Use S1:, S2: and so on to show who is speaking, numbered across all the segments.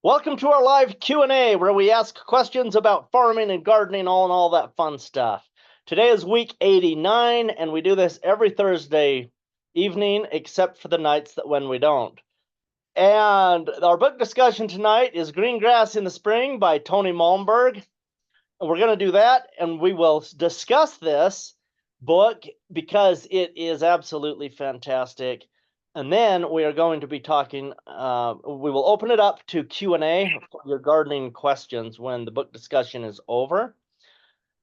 S1: Welcome to our live Q&A where we ask questions about farming and gardening, all that fun stuff. Today is week 89 and we do this every Thursday evening except for the nights when we don't. And our book discussion tonight is Green Grass in the Spring by Tony Malmberg. And we're going to do that and we will discuss this book because it is absolutely fantastic. And then we are going to be talking, we will open it up to Q&A for your gardening questions when the book discussion is over.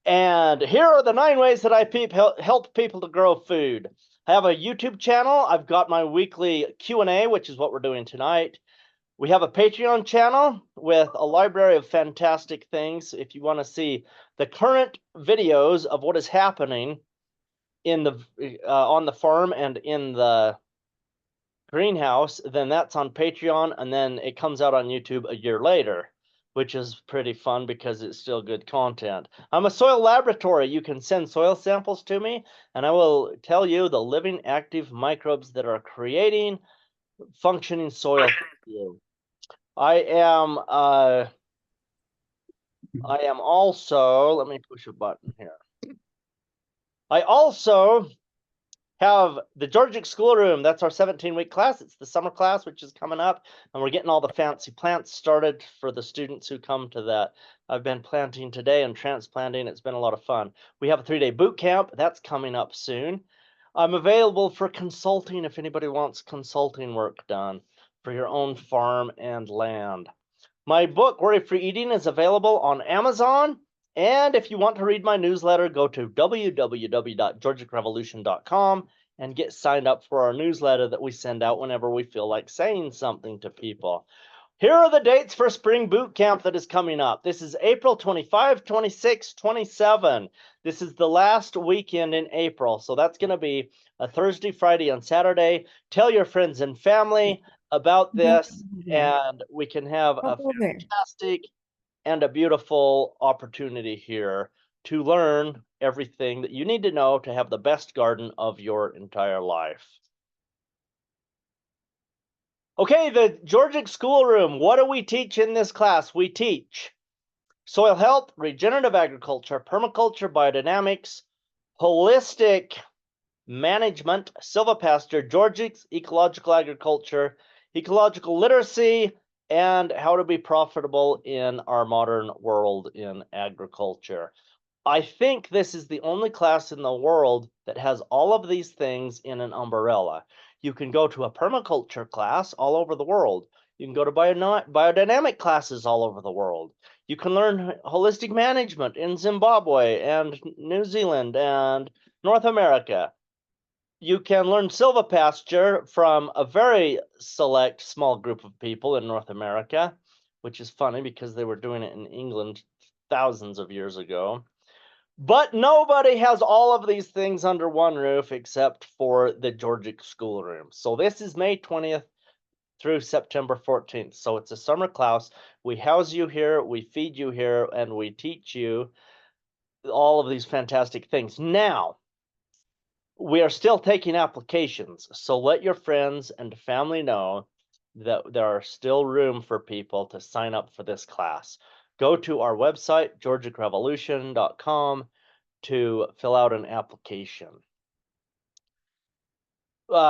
S1: And here are the 9 ways that I help people to grow food. I have a YouTube channel. I've got my weekly Q&A, which is what we're doing tonight. We have a Patreon channel with a library of fantastic things. If you want to see the current videos of what is happening in the on the farm and in the greenhouse, then that's on Patreon, and then it comes out on YouTube a year later, which is pretty fun because it's still good content. I'm a soil laboratory. You can send soil samples to me, and I will tell you the living active microbes that are creating functioning soil for you. I am also, let me push a button here. I also have the Georgic Schoolroom. That's our 17-week class. It's the summer class, which is coming up, and we're getting all the fancy plants started for the students who come to that. I've been planting today and transplanting. It's been a lot of fun. We have a 3-day boot camp. That's coming up soon. I'm available for consulting if anybody wants consulting work done for your own farm and land. My book, Worry Free Eating, is available on Amazon. And if you want to read my newsletter, go to www.georgicrevolution.com and get signed up for our newsletter that we send out whenever we feel like saying something to people. Here are the dates for Spring Boot Camp that is coming up. This is April 25, 26, 27. This is the last weekend in April. So that's going to be a Thursday, Friday, and Saturday. Tell your friends and family about this, and we can have a fantastic and a beautiful opportunity here to learn everything that you need to know to have the best garden of your entire life. Okay, the Georgic Schoolroom. What do we teach in this class? We teach soil health, regenerative agriculture, permaculture, biodynamics, holistic management, silvopasture, Georgics, ecological agriculture, ecological literacy, and how to be profitable in our modern world in agriculture. I think this is the only class in the world that has all of these things in an umbrella. You can go to a permaculture class all over the world. You can go to biodynamic classes all over the world. You can learn holistic management in Zimbabwe and New Zealand and North America. You can learn silvopasture from a very select small group of people in North America, which is funny because they were doing it in England thousands of years ago. But nobody has all of these things under one roof except for the Georgic Schoolroom. So this is May 20th through September 14th. So it's a summer class. We house you here, we feed you here, and we teach you all of these fantastic things. Now, we are still taking applications, so let your friends and family know that there are still room for people to sign up for this class. Go to our website, georgicrevolution.com, to fill out an application.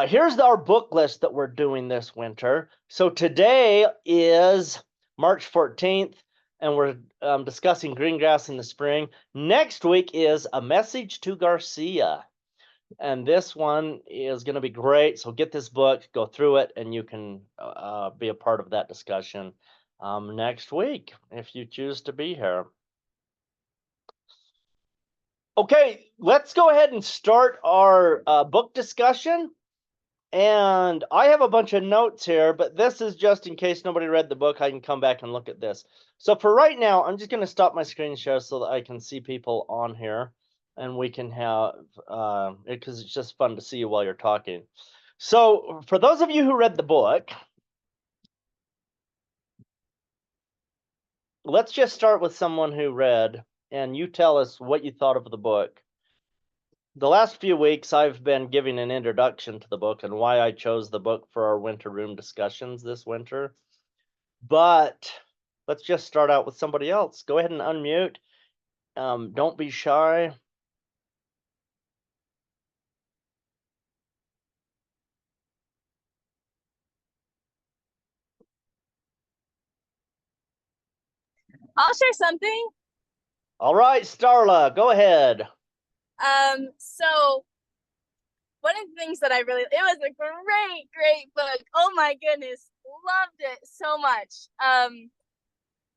S1: Here's our book list that we're doing this winter. So today is March 14th, and we're discussing green grass in the spring. Next week is A Message to Garcia. And this one is going to be great. So get this book, go through it, and you can be a part of that discussion next week if you choose to be here. Okay, let's go ahead and start our book discussion. And I have a bunch of notes here, but this is just in case nobody read the book. I can come back and look at this. So for right now, I'm just going to stop my screen share so that I can see people on here. And we can have, because it's just fun to see you while you're talking. So for those of you who read the book, let's just start with someone who read, and you tell us what you thought of the book. The last few weeks, I've been giving an introduction to the book and why I chose the book for our winter room discussions this winter. but let's just start out with somebody else. Go ahead and unmute. Don't be shy.
S2: I'll share something.
S1: All right, Starla, go ahead.
S2: So one of the things that it was a great book. Oh my goodness, loved it so much.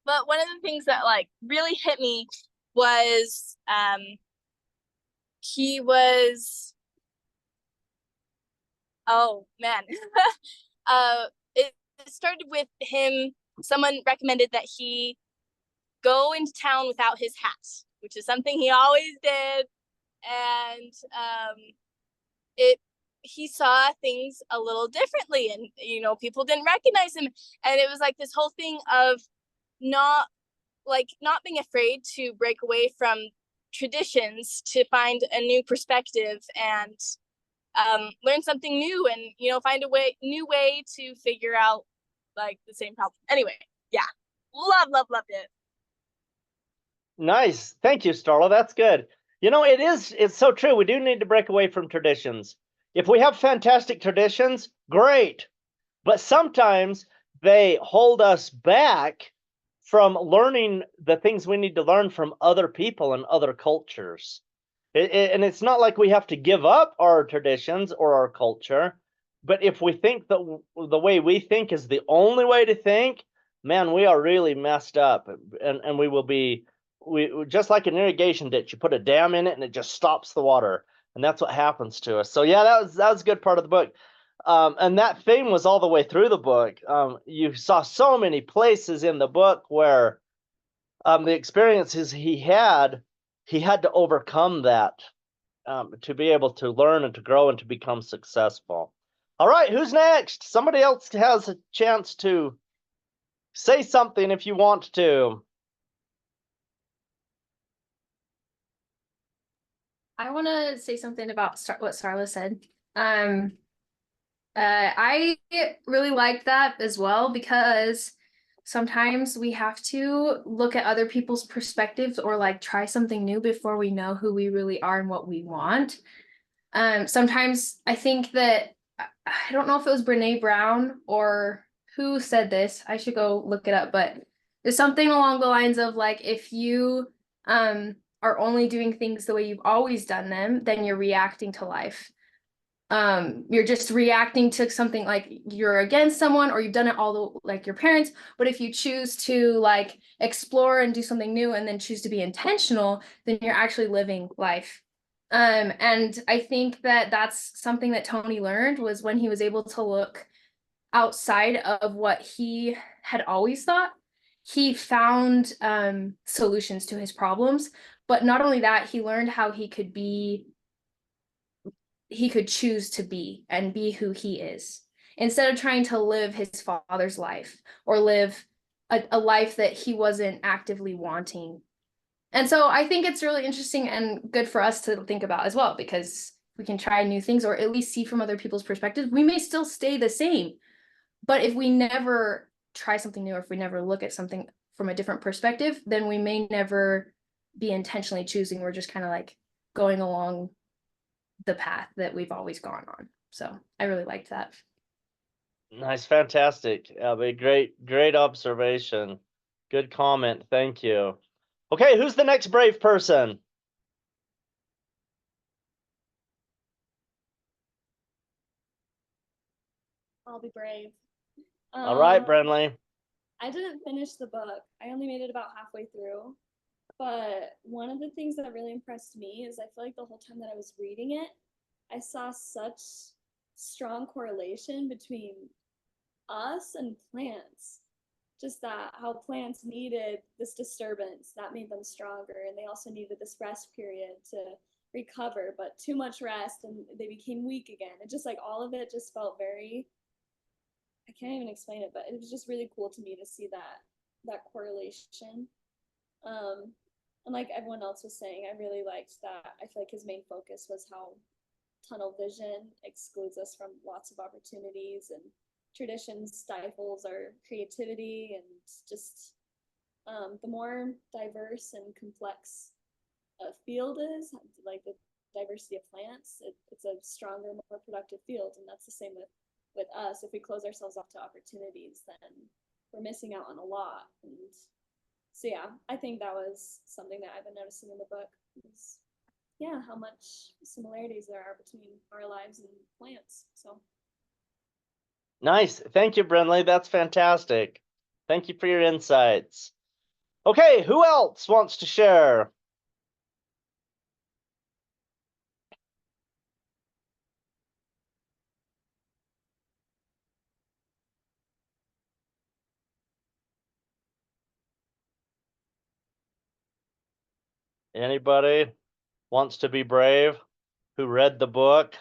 S2: But one of the things that like really hit me was he was, oh man. It started with him, someone recommended that he go into town without his hat, which is something he always did. And it he saw things a little differently, and people didn't recognize him, and it was like this whole thing of not being afraid to break away from traditions to find a new perspective and learn something new, and find a new way to figure out like the same problem. Anyway, yeah, loved it.
S1: Nice. Thank you, Starla. That's good. It's so true. We do need to break away from traditions. If we have fantastic traditions, great. But sometimes they hold us back from learning the things we need to learn from other people and other cultures. And it's not like we have to give up our traditions or our culture, but if we think that the way we think is the only way to think, man, we are really messed up, and we just like an irrigation ditch. You put a dam in it and it just stops the water, and that's what happens to us. So yeah, that was a good part of the book. And that theme was all the way through the book. You saw so many places in the book where the experiences he had to overcome that to be able to learn and to grow and to become successful. All right, who's next? Somebody else has a chance to say something if you want to.
S3: I want to say something about what Starla said. I really liked that as well, because sometimes we have to look at other people's perspectives or like try something new before we know who we really are and what we want. Sometimes I think that, I don't know if it was Brene Brown or who said this. I should go look it up, but there's something along the lines of like, if you are only doing things the way you've always done them, then you're reacting to life. You're just reacting to something, like you're against someone or you've done it like your parents. But if you choose to like explore and do something new and then choose to be intentional, then you're actually living life. And I think that that's something that Tony learned, was when he was able to look outside of what he had always thought, he found solutions to his problems. But not only that, he learned how he could choose to be and be who he is, instead of trying to live his father's life or live a life that he wasn't actively wanting. And so I think it's really interesting and good for us to think about as well, because we can try new things or at least see from other people's perspectives. We may still stay the same, but if we never try something new, or if we never look at something from a different perspective, then we may never be intentionally choosing. We're just kind of like going along the path that we've always gone on. So I really liked that.
S1: Nice, fantastic. A great observation. Good comment. Thank you. Okay, who's the next brave person?
S4: I'll be brave.
S1: All right, Brenly.
S4: I didn't finish the book. I only made it about halfway through. But one of the things that really impressed me is I feel like the whole time that I was reading it, I saw such strong correlation between us and plants. Just that how plants needed this disturbance that made them stronger, and they also needed this rest period to recover, but too much rest and they became weak again. It just like all of it just felt very, I can't even explain it, but it was just really cool to me to see that correlation. And like everyone else was saying, I really liked that. I feel like his main focus was how tunnel vision excludes us from lots of opportunities, and tradition stifles our creativity, and just the more diverse and complex a field is, like the diversity of plants, it's a stronger, more productive field. And that's the same with us. If we close ourselves off to opportunities, then we're missing out on a lot. And so yeah, I think that was something that I've been noticing in the book is, yeah, how much similarities there are between our lives and plants. So
S1: Nice. Thank you, Brinley. That's fantastic. Thank you for your insights. Okay, who else wants to share? Anybody wants to be brave who read the book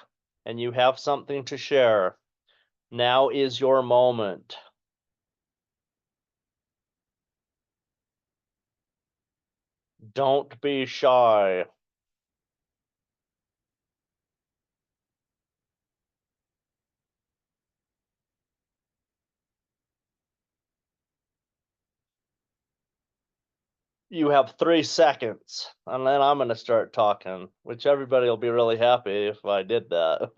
S1: and you have something to share? Now is your moment. Don't be shy. You have 3 seconds, and then I'm going to start talking, which everybody will be really happy if I did that.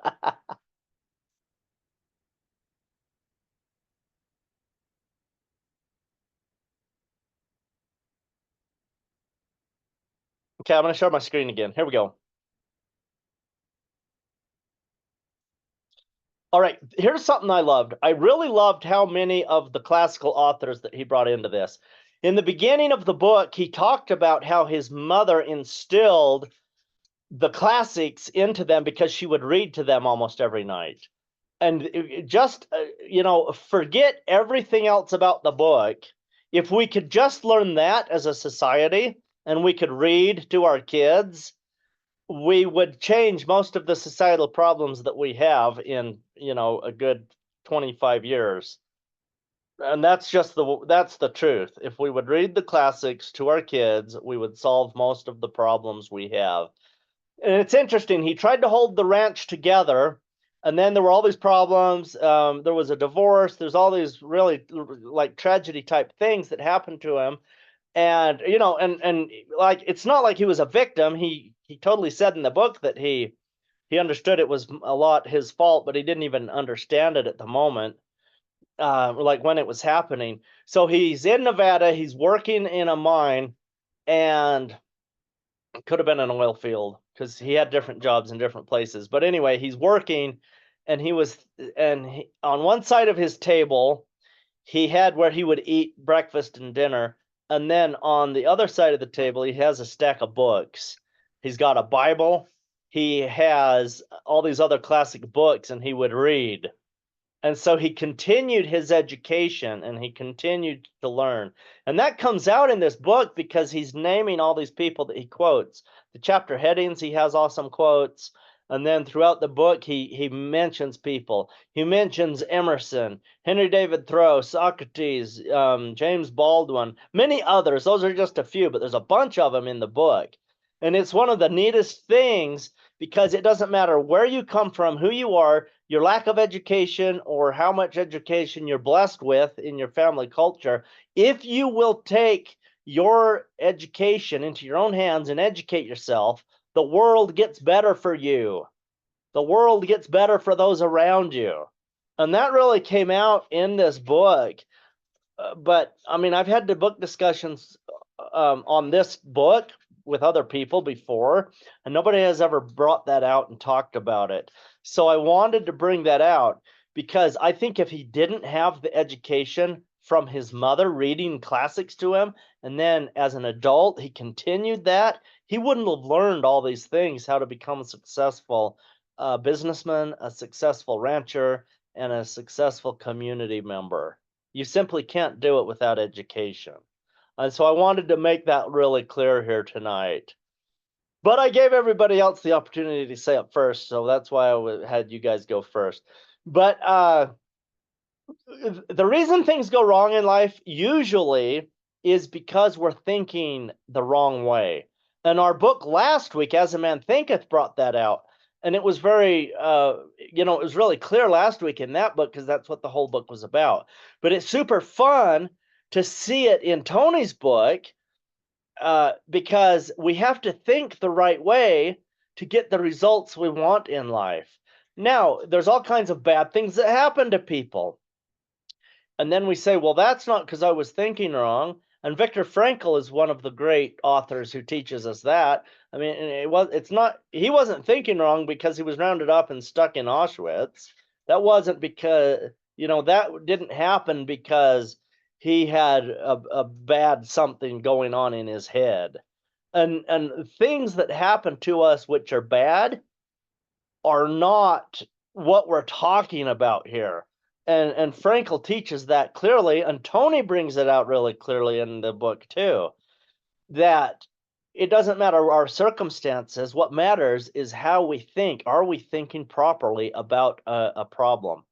S1: Okay, I'm going to share my screen again. Here we go. All right, here's something I loved. I really loved how many of the classical authors that he brought into this. In the beginning of the book, he talked about how his mother instilled the classics into them because she would read to them almost every night. And just, forget everything else about the book. If we could just learn that as a society and we could read to our kids, we would change most of the societal problems that we have in, a good 25 years. And that's the truth. If we would read the classics to our kids, we would solve most of the problems we have. And it's interesting, he tried to hold the ranch together, and then there were all these problems. There was a divorce. There's all these really like tragedy type things that happened to him. And, and like, it's not like he was a victim. He totally said in the book that he understood it was a lot his fault, but he didn't even understand it at the moment, like when it was happening. So he's in Nevada, he's working in a mine, and could have been an oil field because he had different jobs in different places. But anyway, he's working, and on one side of his table, he had where he would eat breakfast and dinner. And then on the other side of the table, he has a stack of books. He's got a Bible. He has all these other classic books, and he would read. And so he continued his education and he continued to learn. And that comes out in this book because he's naming all these people that he quotes. The chapter headings, he has awesome quotes. And then throughout the book, he mentions people. He mentions Emerson, Henry David Thoreau, Socrates, James Baldwin, many others. Those are just a few, but there's a bunch of them in the book. And it's one of the neatest things because it doesn't matter where you come from, who you are, your lack of education, or how much education you're blessed with in your family culture. If you will take your education into your own hands and educate yourself, the world gets better for you. The world gets better for those around you. And that really came out in this book. But I mean, I've had the book discussions on this book with other people before, and nobody has ever brought that out and talked about it. So I wanted to bring that out because I think if he didn't have the education from his mother reading classics to him, and then as an adult, he continued that, he wouldn't have learned all these things, how to become a successful businessman, a successful rancher, and a successful community member. You simply can't do it without education. And so I wanted to make that really clear here tonight. But I gave everybody else the opportunity to say it first, so that's why I had you guys go first. But the reason things go wrong in life usually is because we're thinking the wrong way. And our book last week, As a Man Thinketh, brought that out. And it was very, it was really clear last week in that book because that's what the whole book was about. But it's super fun to see it in Tony's book because we have to think the right way to get the results we want in life. Now, there's all kinds of bad things that happen to people. And then we say, well, that's not because I was thinking wrong. And Viktor Frankl is one of the great authors who teaches us that. I mean, he wasn't thinking wrong because he was rounded up and stuck in Auschwitz. That wasn't because, that didn't happen because he had a bad something going on in his head. And things that happen to us which are bad are not what we're talking about here. And Frankl teaches that clearly, and Tony brings it out really clearly in the book too, that it doesn't matter our circumstances. What matters is how we think. Are we thinking properly about a problem?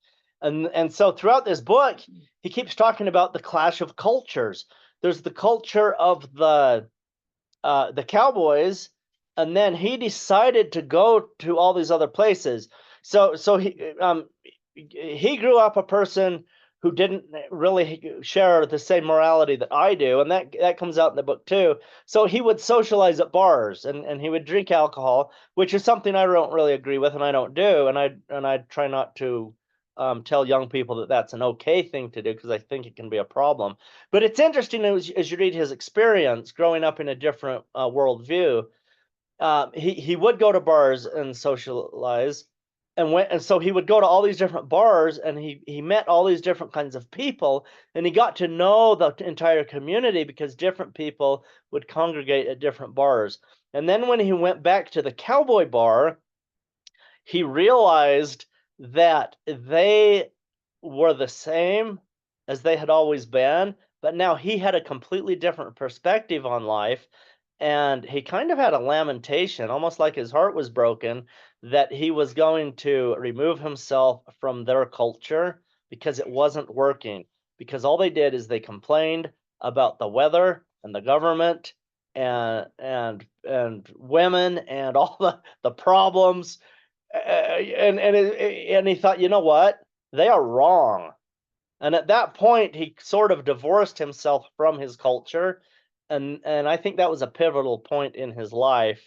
S1: And so throughout this book, he keeps talking about the clash of cultures. There's the culture of the cowboys, and then he decided to go to all these other places. So he grew up a person who didn't really share the same morality that I do, and that comes out in the book too. So he would socialize at bars and he would drink alcohol, which is something I don't really agree with, and I don't do, and I try not to tell young people that that's an okay thing to do because I think it can be a problem. But it's interesting as you read his experience growing up in a different worldview. He would go to bars and socialize, and so he would go to all these different bars, and he met all these different kinds of people, and he got to know the entire community because different people would congregate at different bars. And then when he went back to the cowboy bar, he realized that they were the same as they had always been, but now he had a completely different perspective on life. And he kind of had a lamentation, almost like his heart was broken, that he was going to remove himself from their culture because it wasn't working. Because all they did is they complained about the weather and the government and women and all the problems. And he thought, you know what? They are wrong. And at that point, he sort of divorced himself from his culture. And I think that was a pivotal point in his life.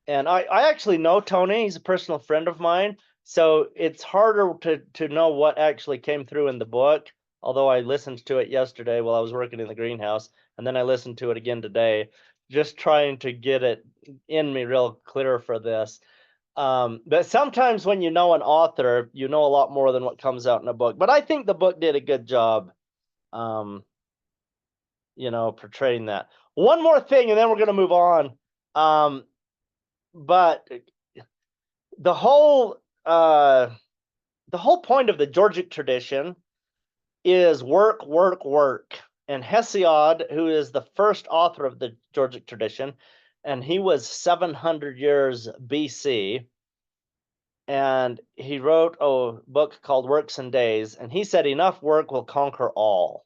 S1: And I actually know Tony. He's a personal friend of mine. So it's harder to know what actually came through in the book, although I listened to it yesterday while I was working in the greenhouse. And then I listened to it again today, just trying to get it in me real clear for this. But sometimes when you know an author, you know a lot more than what comes out in a book. But I think the book did a good job, portraying that. One more thing, and then we're going to move on. But the whole point of the Georgic tradition is work, work, work. And Hesiod, who is the first author of the Georgic tradition, and he was 700 years BC, and he wrote a book called Works and Days, and he said enough work will conquer all.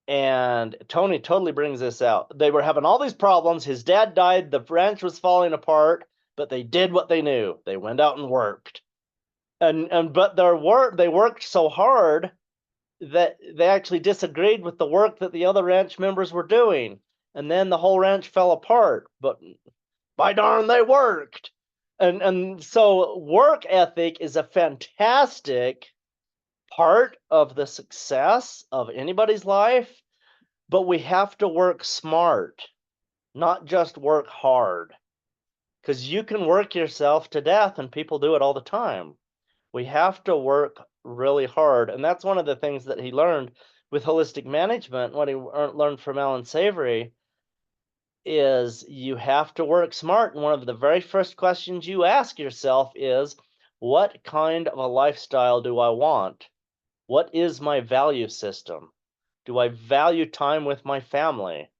S1: And Tony totally brings this out. They were having all these problems. His dad died, the ranch was falling apart, but they did what they knew. They went out and worked. But they worked so hard that they actually disagreed with the work that the other ranch members were doing. And then the whole ranch fell apart. But by darn, they worked. And so work ethic is a fantastic part of the success of anybody's life, but we have to work smart, not just work hard, because you can work yourself to death and people do it all the time. We have to work really hard. And that's one of the things that he learned with holistic management, what he learned from Alan Savory, is you have to work smart. And one of the very first questions you ask yourself is, what kind of a lifestyle do I want? What is my value system? Do I value time with my family?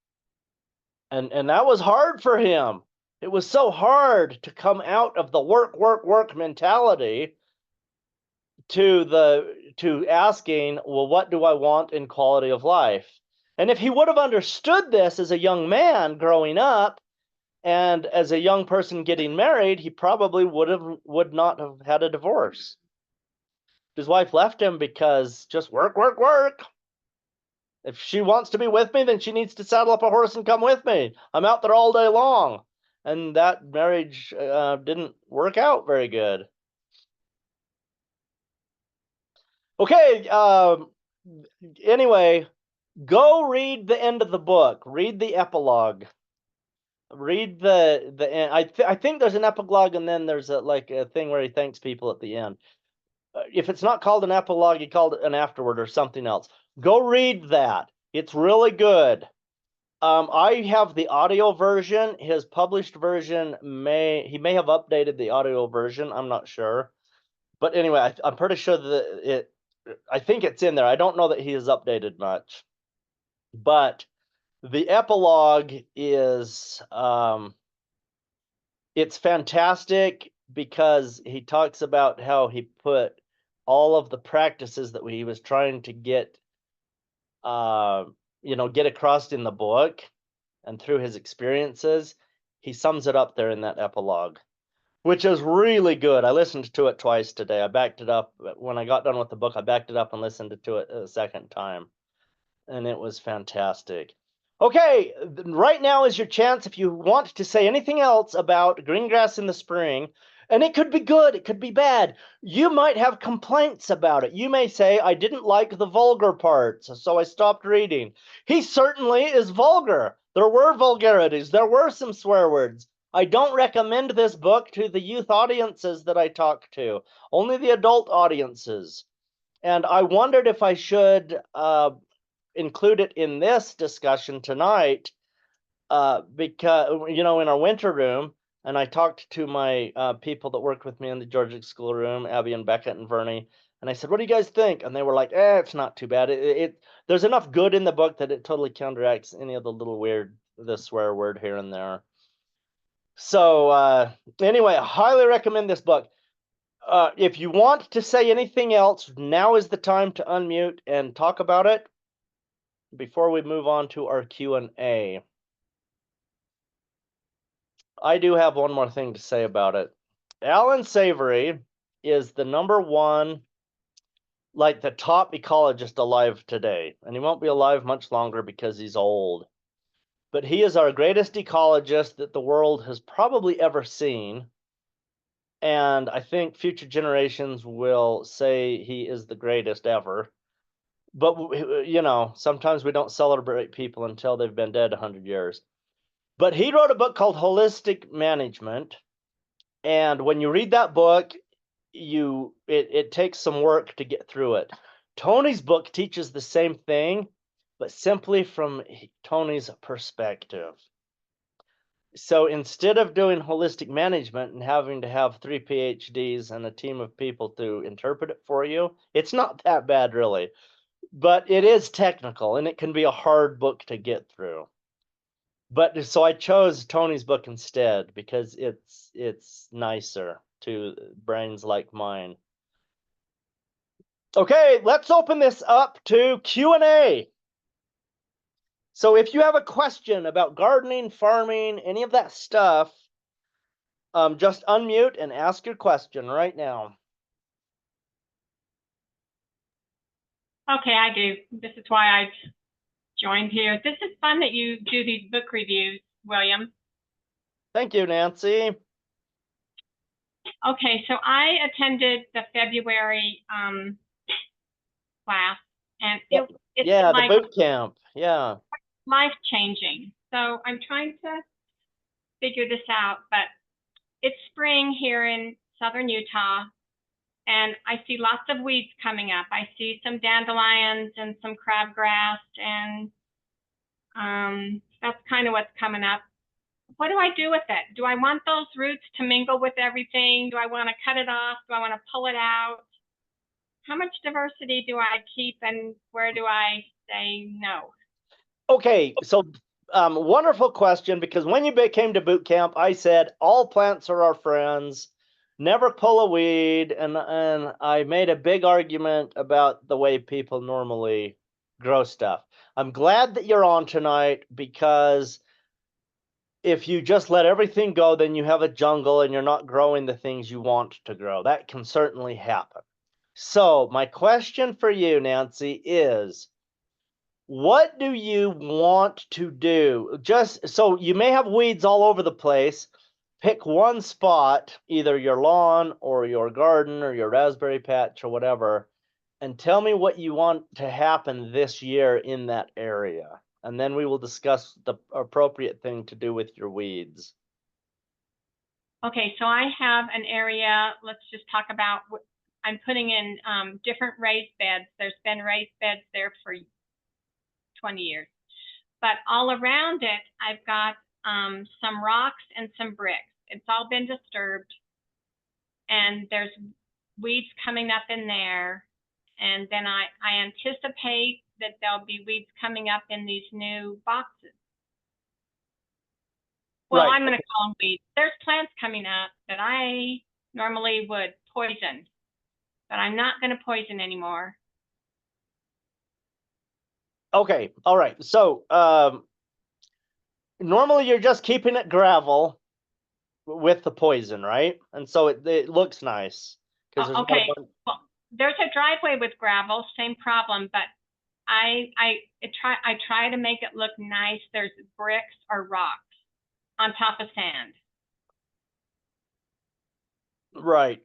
S1: And that was hard for him. It was so hard to come out of the work, work, work mentality to asking, well, what do I want in quality of life? And if he would have understood this as a young man growing up, And as a young person getting married, he probably would not have had a divorce. His wife left him because just work, work, work. If she wants to be with me, then she needs to saddle up a horse and come with me. I'm out there all day long. And that marriage didn't work out very good. Okay, anyway, go read the end of the book. Read the epilogue. Read the end. I think there's an epilogue, and then there's like a thing where he thanks people at the end. If it's not called an epilogue, he called it an afterword or something else. Go read that. It's really good. I have the audio version. His published version he may have updated the audio version. I'm not sure. But anyway, I'm pretty sure that I think it's in there. I don't know that he has updated much. But the epilogue is it's fantastic because he talks about how he put all of the practices that he was trying to get get across in the book, and through his experiences, he sums it up there in that epilogue, which is really good. I listened to it twice today. I backed it up when I got done with the book. I backed it up and listened to it a second time, and it was fantastic. Okay, right now is your chance if you want to say anything else about green grass in the spring, and it could be good, it could be bad. You might have complaints about it. You may say, I didn't like the vulgar parts, so I stopped reading. He certainly is vulgar. There were vulgarities, there were some swear words. I don't recommend this book to the youth audiences that I talk to, only the adult audiences. And I wondered if I should include it in this discussion tonight because, in our winter room, and I talked to my people that work with me in the Georgia schoolroom, Abby and Beckett and Vernie, and I said, what do you guys think? And they were like, it's not too bad. There's enough good in the book that it totally counteracts any of the little the swear word here and there. So anyway, I highly recommend this book. If you want to say anything else, now is the time to unmute and talk about it before we move on to our Q&A. I do have one more thing to say about it. Alan Savory is the #1, like the top ecologist alive today. And he won't be alive much longer because he's old. But he is our greatest ecologist that the world has probably ever seen. And I think future generations will say he is the greatest ever. But, sometimes we don't celebrate people until they've been dead 100 years. But he wrote a book called Holistic Management. And when you read that book, it takes some work to get through it. Tony's book teaches the same thing, but simply from Tony's perspective. So instead of doing holistic management and having to have 3 PhDs and a team of people to interpret it for you, it's not that bad, really. But it is technical, and it can be a hard book to get through. But so I chose Tony's book instead because it's nicer to brains like mine. Okay, let's open this up to Q&A. So if you have a question about gardening, farming, any of that stuff, just unmute and ask your question right now.
S5: Okay, I do. This is why I've joined here. This is fun that you do these book reviews, William.
S1: Thank you, Nancy.
S5: Okay, so I attended the February class, and it's
S1: the boot camp. Yeah,
S5: life-changing. So I'm trying to figure this out, but it's spring here in southern Utah, and I see lots of weeds coming up. I see some dandelions and some crabgrass, and that's kind of what's coming up. What do I do with it? Do I want those roots to mingle with everything? Do I want to cut it off? Do I want to pull it out? How much diversity do I keep, and where do I say no?
S1: Okay, so wonderful question, because when you came to boot camp, I said all plants are our friends, never pull a weed, and I made a big argument about the way people normally grow stuff. I'm glad that you're on tonight, because if you just let everything go, then you have a jungle and you're not growing the things you want to grow. That can certainly happen. So my question for you, Nancy, is what do you want to do? Just so you may have weeds all over the place. Pick one spot, either your lawn or your garden or your raspberry patch or whatever, and tell me what you want to happen this year in that area. And then we will discuss the appropriate thing to do with your weeds.
S5: Okay, so I have an area, let's just talk about, I'm putting in different raised beds. There's been raised beds there for 20 years. But all around it, I've got some rocks and some bricks. It's all been disturbed. And there's weeds coming up in there. And then I anticipate that there'll be weeds coming up in these new boxes. Well,
S1: Right.
S5: I'm going to call them weeds. There's plants coming up that I normally would poison, but I'm not going to poison anymore.
S1: Okay, all right. So normally you're just keeping it gravel with the poison, right? And so it looks nice.
S5: Okay, well, there's a driveway with gravel, same problem, but I try to make it look nice. There's bricks or rocks on top of sand.
S1: Right.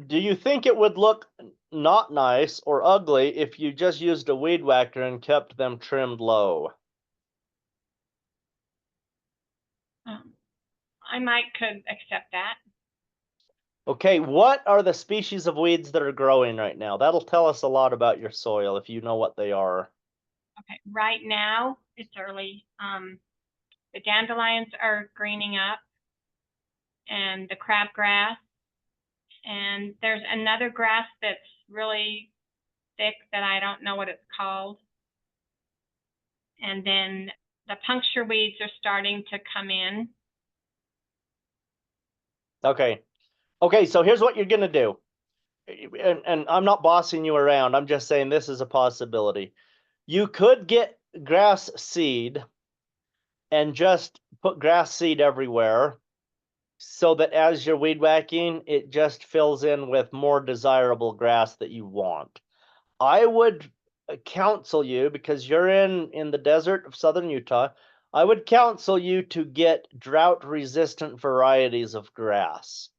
S1: Do you think it would look not nice or ugly if you just used a weed whacker and kept them trimmed low?
S5: I could accept that.
S1: Okay, what are the species of weeds that are growing right now? That'll tell us a lot about your soil if you know what they are.
S5: Okay, right now it's early. The dandelions are greening up, and the crabgrass, and there's another grass that's really thick that I don't know what it's called. And then the puncture weeds are starting to come in.
S1: Okay. Okay, so here's what you're gonna do. And I'm not bossing you around. I'm just saying this is a possibility. You could get grass seed and just put grass seed everywhere so that as you're weed whacking, it just fills in with more desirable grass that you want. I would counsel you, because you're in the desert of southern Utah, I would counsel you to get drought resistant varieties of grass.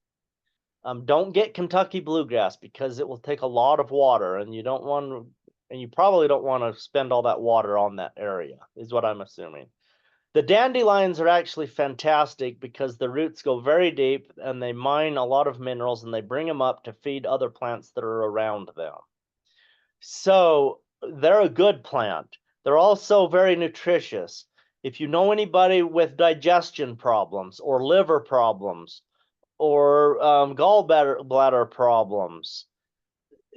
S1: Don't get Kentucky bluegrass because it will take a lot of water, and you don't want, and you probably don't want to spend all that water on that area, is what I'm assuming. The dandelions are actually fantastic because the roots go very deep and they mine a lot of minerals and they bring them up to feed other plants that are around them. So they're a good plant. They're also very nutritious. If you know anybody with digestion problems or liver problems or gallbladder problems,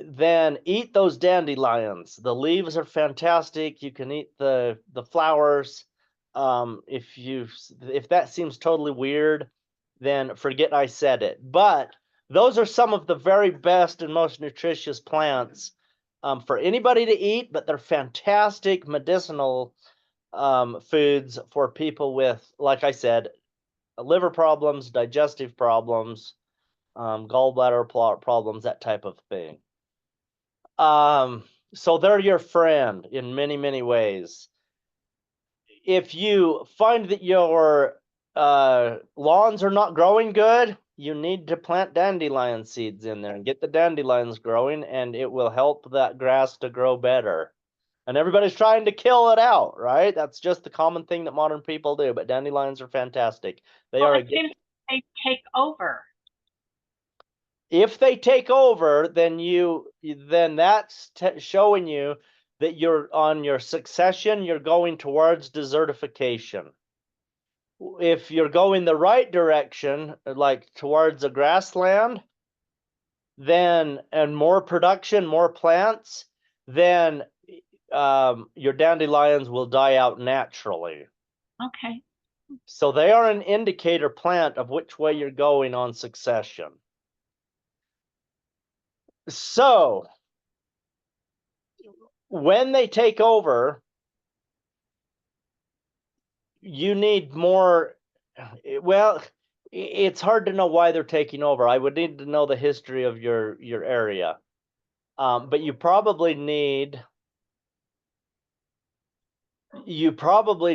S1: then eat those dandelions. The leaves are fantastic. You can eat the flowers. If that seems totally weird, then forget I said it. But those are some of the very best and most nutritious plants for anybody to eat, but they're fantastic medicinal foods for people with, like I said, liver problems, digestive problems, gallbladder problems, that type of thing. So they're your friend in many, many ways. If you find that your lawns are not growing good, you need to plant dandelion seeds in there and get the dandelions growing, and it will help that grass to grow better. And everybody's trying to kill it out, right? That's just the common thing that modern people do, but dandelions are fantastic. They are
S5: it seems they take over.
S1: If they take over, then that's showing you that you're on your succession, you're going towards desertification. If you're going the right direction, like towards a grassland, then and more production, more plants, then your dandelions will die out naturally.
S5: Okay.
S1: So they are an indicator plant of which way you're going on succession. So when they take over, you need more. Well, it's hard to know why they're taking over. I would need to know the history of your area. But you probably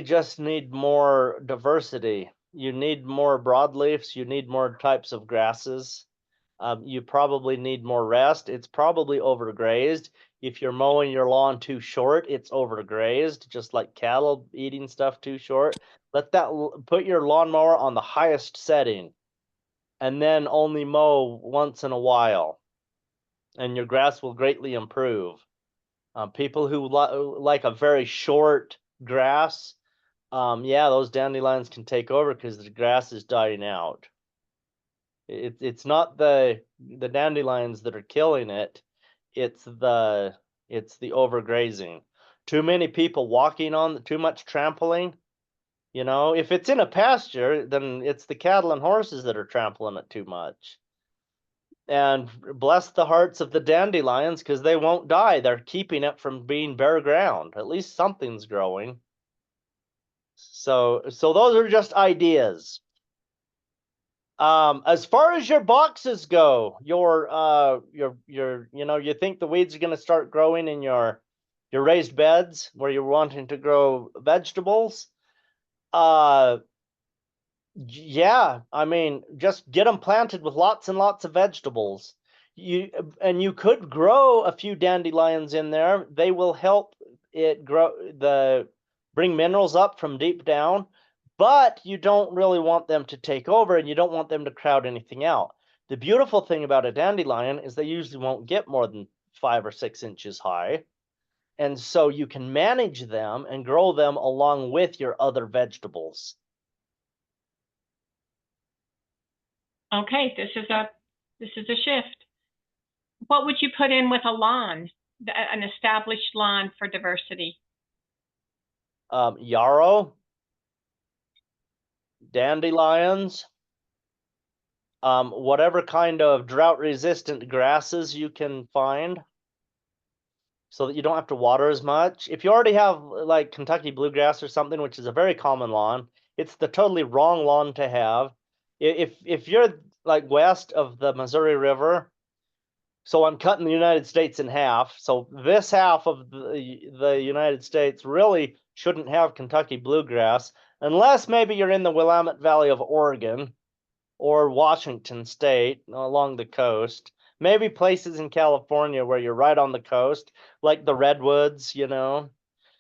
S1: just need more diversity. You need more broadleafs. You need more types of grasses. You probably need more rest. It's probably overgrazed. If you're mowing your lawn too short, it's overgrazed, just like cattle eating stuff too short. Put your lawnmower on the highest setting and then only mow once in a while, and your grass will greatly improve. People who like a very short grass, yeah, those dandelions can take over because the grass is dying out. It's not the dandelions that are killing it. It's the overgrazing. Too many people walking on, too much trampling. You know, if it's in a pasture, then it's the cattle and horses that are trampling it too much. And bless the hearts of the dandelions, because they won't die. They're keeping it from being bare ground. At least something's growing. So those are just ideas. As far as your boxes go, you think the weeds are going to start growing in your raised beds where you're wanting to grow vegetables. Yeah, I mean, just get them planted with lots and lots of vegetables. You could grow a few dandelions in there. They will help it bring minerals up from deep down, but you don't really want them to take over, and you don't want them to crowd anything out. The beautiful thing about a dandelion is they usually won't get more than 5 or 6 inches high. And so you can manage them and grow them along with your other vegetables.
S5: Okay, this is a shift. What would you put in with a lawn, an established lawn for diversity?
S1: Yarrow, dandelions, whatever kind of drought-resistant grasses you can find, so that you don't have to water as much. If you already have like Kentucky bluegrass or something, which is a very common lawn, it's the totally wrong lawn to have. If you're like west of the Missouri River, so I'm cutting the United States in half. So this half of the United States really shouldn't have Kentucky bluegrass, unless maybe you're in the Willamette Valley of Oregon or Washington State along the coast. Maybe places in California where you're right on the coast, like the redwoods,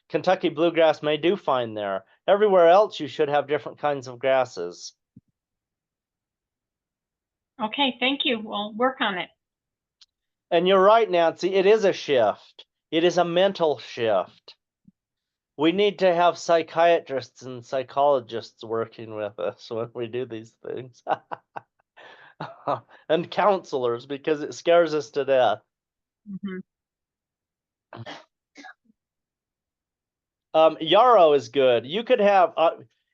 S1: Kentucky bluegrass may do fine there. Everywhere else, you should have different kinds of grasses.
S5: Okay, thank you. We'll work on it.
S1: And you're right, Nancy, it is a shift. It is a mental shift. We need to have psychiatrists and psychologists working with us when we do these things. And counselors, because it scares us to death. Yarrow is good. You could have,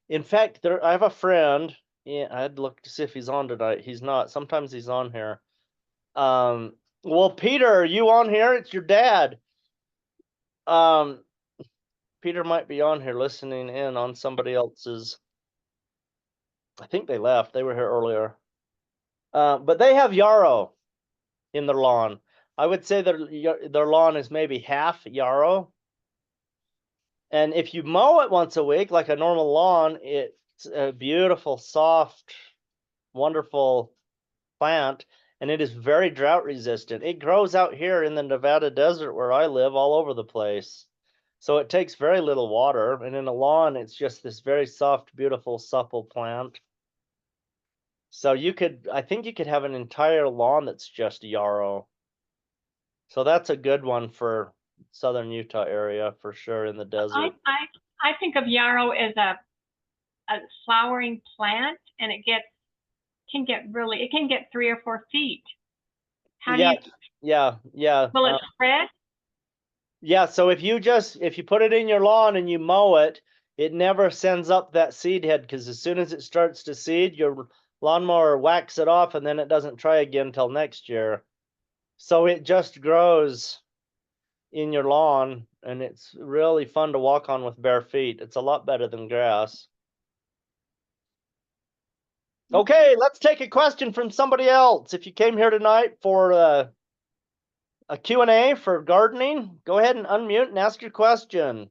S1: in fact, I have a friend. Yeah, I had to look to see if he's on tonight. He's not. Sometimes he's on here. Well, Peter, are you on here? It's your dad. Peter might be on here listening in on somebody else's. I think they left. They were here earlier. But they have yarrow in their lawn. I would say their lawn is maybe half yarrow. And if you mow it once a week, like a normal lawn, it's a beautiful, soft, wonderful plant. And it is very drought resistant. It grows out here in the Nevada desert where I live all over the place. So it takes very little water. And in a lawn, it's just this very soft, beautiful, supple plant. So I think you could have an entire lawn that's just yarrow. So that's a good one for southern Utah area for sure, in the desert.
S5: I think of yarrow as a flowering plant, and it can get 3 or 4 feet.
S1: Yeah.
S5: Will it spread?
S1: Yeah, so if you put it in your lawn and you mow it, it never sends up that seed head, because as soon as it starts to seed, your lawnmower whacks it off, and then it doesn't try again until next year. So it just grows in your lawn, and it's really fun to walk on with bare feet. It's a lot better than grass. Okay, let's take a question from somebody else. If you came here tonight for a Q&A for gardening, go ahead and unmute and ask your question.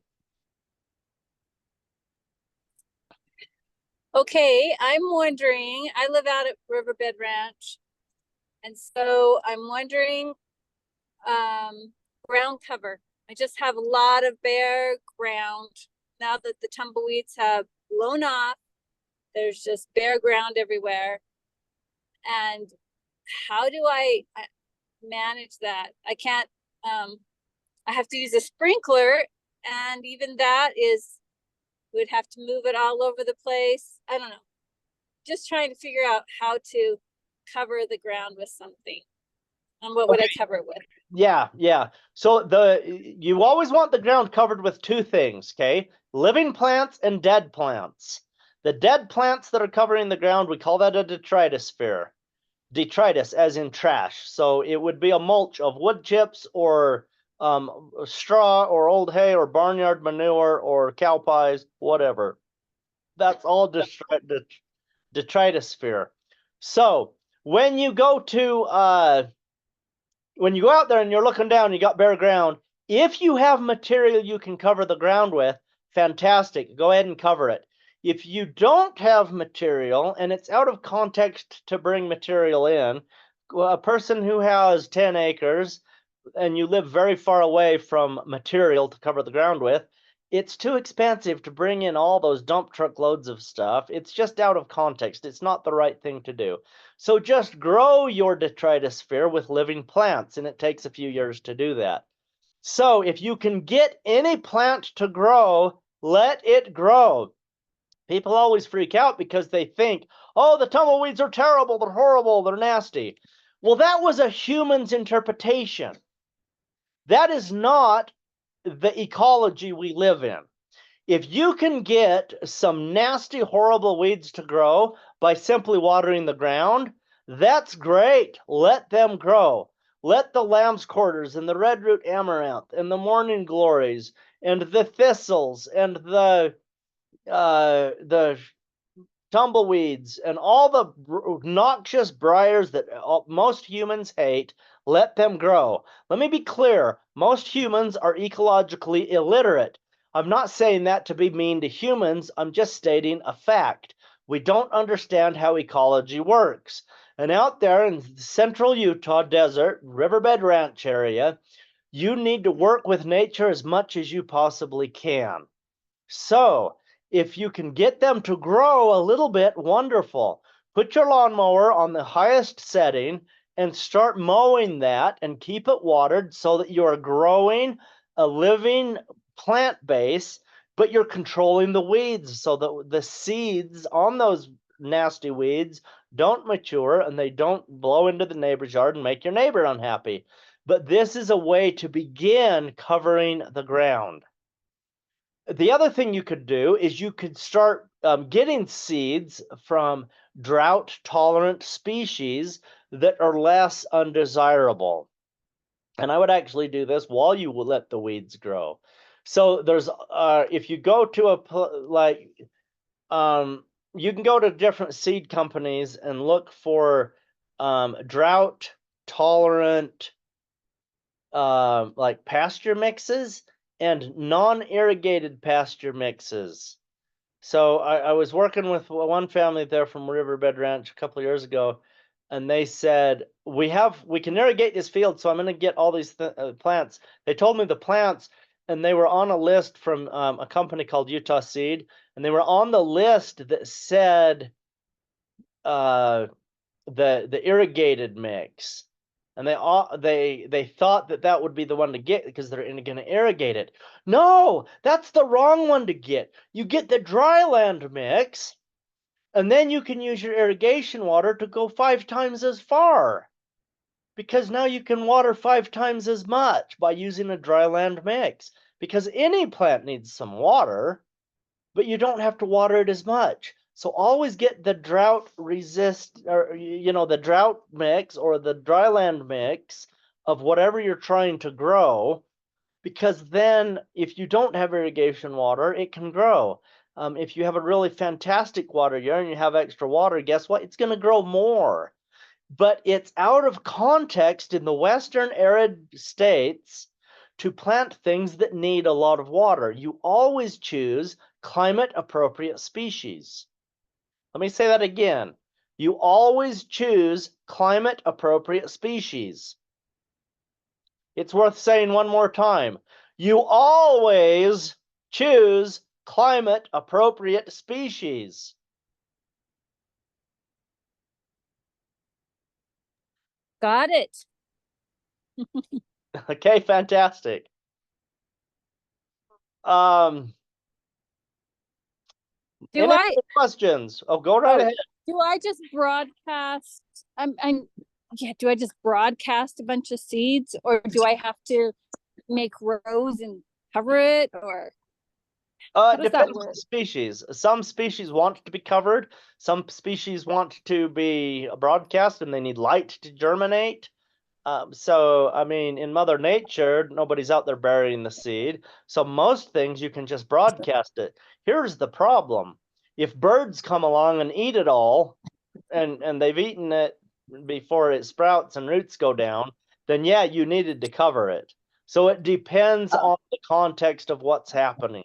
S6: Okay, I'm wondering, I live out at Riverbed Ranch, and so I'm wondering, ground cover. I just have a lot of bare ground now that the tumbleweeds have blown off. There's just bare ground everywhere. And how do I manage that? I can't, I have to use a sprinkler, and even that would have to move it all over the place. I don't know. Just trying to figure out how to cover the ground with something. And what would I cover it with?
S1: Yeah. So you always want the ground covered with two things, okay? Living plants and dead plants. The dead plants that are covering the ground, we call that a detritosphere. Detritus as in trash. So it would be a mulch of wood chips or straw or old hay or barnyard manure or cow pies, whatever. That's all detritosphere. So when you go out there and you're looking down, you got bare ground. If you have material you can cover the ground with, fantastic. Go ahead and cover it. If you don't have material and it's out of context to bring material in, a person who has 10 acres and you live very far away from material to cover the ground with, it's too expensive to bring in all those dump truck loads of stuff. It's just out of context. It's not the right thing to do. So just grow your detritosphere with living plants, and it takes a few years to do that. So if you can get any plant to grow, let it grow. People always freak out because they think, oh, the tumbleweeds are terrible, they're horrible, they're nasty. Well, that was a human's interpretation. That is not the ecology we live in. If you can get some nasty, horrible weeds to grow by simply watering the ground, that's great. Let them grow. Let the lamb's quarters and the red root amaranth and the morning glories and the thistles and the tumbleweeds and all the noxious briars that most humans hate, let them grow. Let me be clear. Most humans are ecologically illiterate. I'm not saying that to be mean to humans. I'm just stating a fact. We don't understand how ecology works. And out there in central Utah desert, Riverbed Ranch area, you need to work with nature as much as you possibly can. So if you can get them to grow a little bit, wonderful. Put your lawnmower on the highest setting and start mowing that and keep it watered so that you are growing a living plant base, but you're controlling the weeds so that the seeds on those nasty weeds don't mature and they don't blow into the neighbor's yard and make your neighbor unhappy. But this is a way to begin covering the ground. The other thing you could do is you could start getting seeds from drought-tolerant species that are less undesirable. And I would actually do this while you will let the weeds grow. So there's, if you go to you can go to different seed companies and look for drought-tolerant like pasture mixes and non-irrigated pasture mixes. So I was working with one family there from Riverbed Ranch a couple of years ago, and they said, we can irrigate this field, so I'm going to get all these plants. They told me the plants, and they were on a list from a company called Utah Seed, and they were on the list that said the irrigated mix. And they thought that would be the one to get because they're going to irrigate it. No, that's the wrong one to get. You get the dryland mix, and then you can use your irrigation water to go 5 times as far. Because now you can water 5 times as much by using a dryland mix. Because any plant needs some water, but you don't have to water it as much. So always get the drought the drought mix or the dryland mix of whatever you're trying to grow, because then if you don't have irrigation water, it can grow. If you have a really fantastic water year and you have extra water, guess what? It's going to grow more. But it's out of context in the Western arid states to plant things that need a lot of water. You always choose climate appropriate species. Let me say that again. You always choose climate appropriate species. It's worth saying one more time. You always choose climate appropriate species.
S6: Got it.
S1: Okay, fantastic.
S6: Do
S1: Any
S6: I
S1: other questions? Oh, go right ahead.
S6: do I just broadcast? Yeah. Do I just broadcast a bunch of seeds, or do I have to make rows and cover it, or how
S1: It
S6: does that
S1: depends on
S6: work?
S1: the species. Some species want to be covered. Some species want to be broadcast and they need light to germinate. So, I mean, in Mother Nature, nobody's out there burying the seed. So most things you can just broadcast it. Here's the problem. If birds come along and eat it all, and they've eaten it before it sprouts and roots go down, then yeah, you needed to cover it. So it depends on the context of what's happening.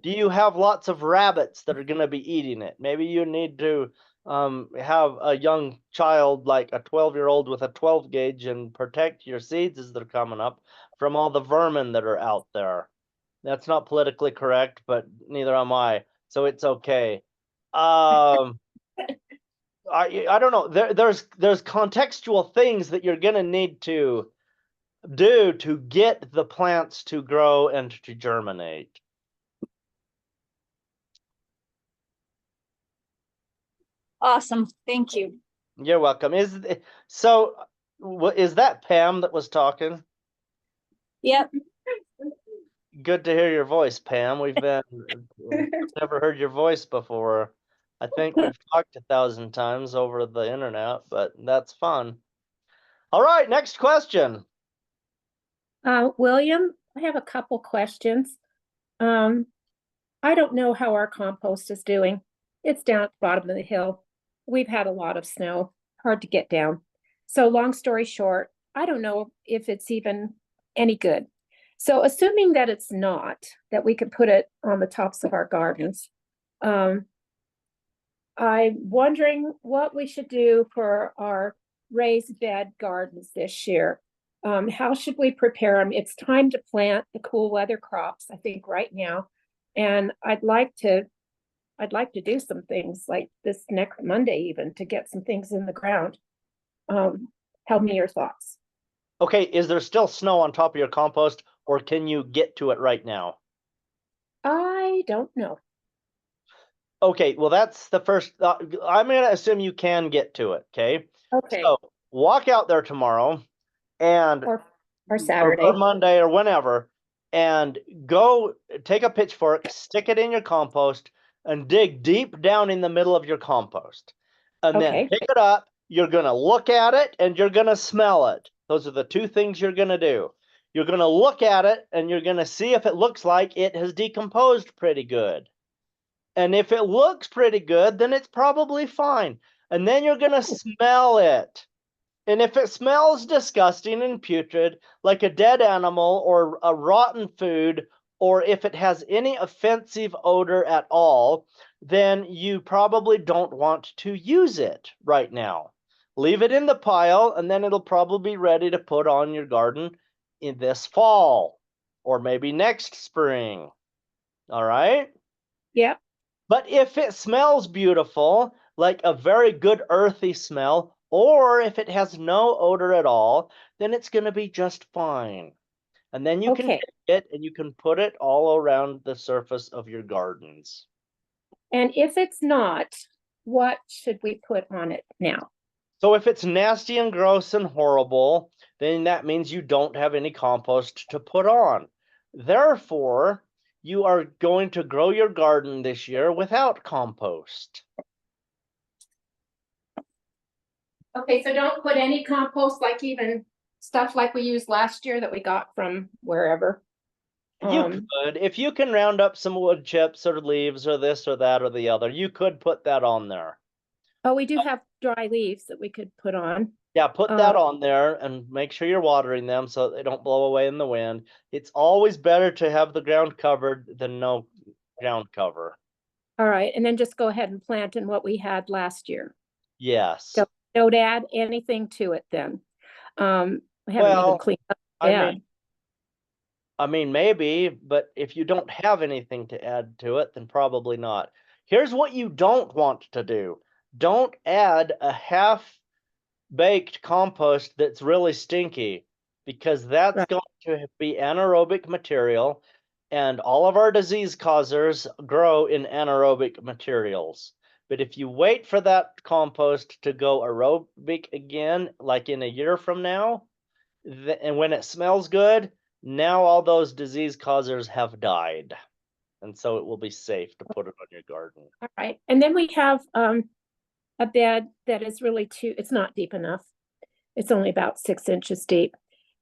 S1: Do you have lots of rabbits that are going to be eating it? Maybe you need to have a young child, like a 12-year-old with a 12 gauge, and protect your seeds as they're coming up from all the vermin that are out there. That's not politically correct, but neither am I, so it's okay. I don't know. There's contextual things that you're gonna need to do to get the plants to grow and to germinate.
S6: Awesome. Thank you.
S1: You're welcome. Is that Pam that was talking?
S6: Yep.
S1: Good to hear your voice, Pam. We've never heard your voice before. I think we've talked 1,000 times over the internet, but that's fun. All right, next question.
S7: William, I have a couple questions. I don't know how our compost is doing. It's down at the bottom of the hill. We've had a lot of snow, hard to get down. So long story short, I don't know if it's even any good. So assuming that it's not, that we could put it on the tops of our gardens, I'm wondering what we should do for our raised bed gardens this year. How should we prepare them? It's time to plant the cool weather crops, I think, right now. And I'd like to do some things like this next Monday, even to get some things in the ground. Tell me your thoughts.
S1: Okay, is there still snow on top of your compost, or can you get to it right now?
S7: I don't know.
S1: Okay, well, that's the first. I'm going to assume you can get to it. Okay.
S7: Okay.
S1: So walk out there tomorrow and
S7: or Saturday.
S1: or Monday or whenever, and go take a pitchfork, stick it in your compost, and dig deep down in the middle of your compost. And then pick it up. You're going to look at it and you're going to smell it. Those are the two things you're going to do. You're going to look at it and you're going to see if it looks like it has decomposed pretty good. And if it looks pretty good, then it's probably fine. And then you're going to smell it. And if it smells disgusting and putrid, like a dead animal or a rotten food, or if it has any offensive odor at all, then you probably don't want to use it right now. Leave it in the pile, and then it'll probably be ready to put on your garden in this fall, or maybe next spring. All right?
S7: Yep.
S1: But if it smells beautiful, like a very good earthy smell, or if it has no odor at all, then it's going to be just fine. And then you can take it and you can put it all around the surface of your gardens.
S7: And if it's not, what should we put on it now?
S1: So if it's nasty and gross and horrible, then that means you don't have any compost to put on. Therefore, you are going to grow your garden this year without compost.
S7: Okay, so don't put any compost, like even stuff like we used last year that we got from wherever.
S1: You could, if you can round up some wood chips or leaves or this or that or the other, you could put that on there.
S7: Oh, we do have dry leaves that we could put on.
S1: Yeah, put that on there and make sure you're watering them so they don't blow away in the wind. It's always better to have the ground covered than no ground cover.
S7: All right, and then just go ahead and plant in what we had last year.
S1: Yes.
S7: Don't add anything to it then. We haven't even cleaned up the bed.
S1: I mean, maybe, but if you don't have anything to add to it, then probably not. Here's what you don't want to do. Don't add a half-baked compost that's really stinky, because that's going to be anaerobic material, and all of our disease causers grow in anaerobic materials. But if you wait for that compost to go aerobic again, like in a year from now, and when it smells good, now all those disease causers have died. And so it will be safe to put it on your garden.
S7: All right. And then we have a bed that is really it's not deep enough. It's only about 6 inches deep.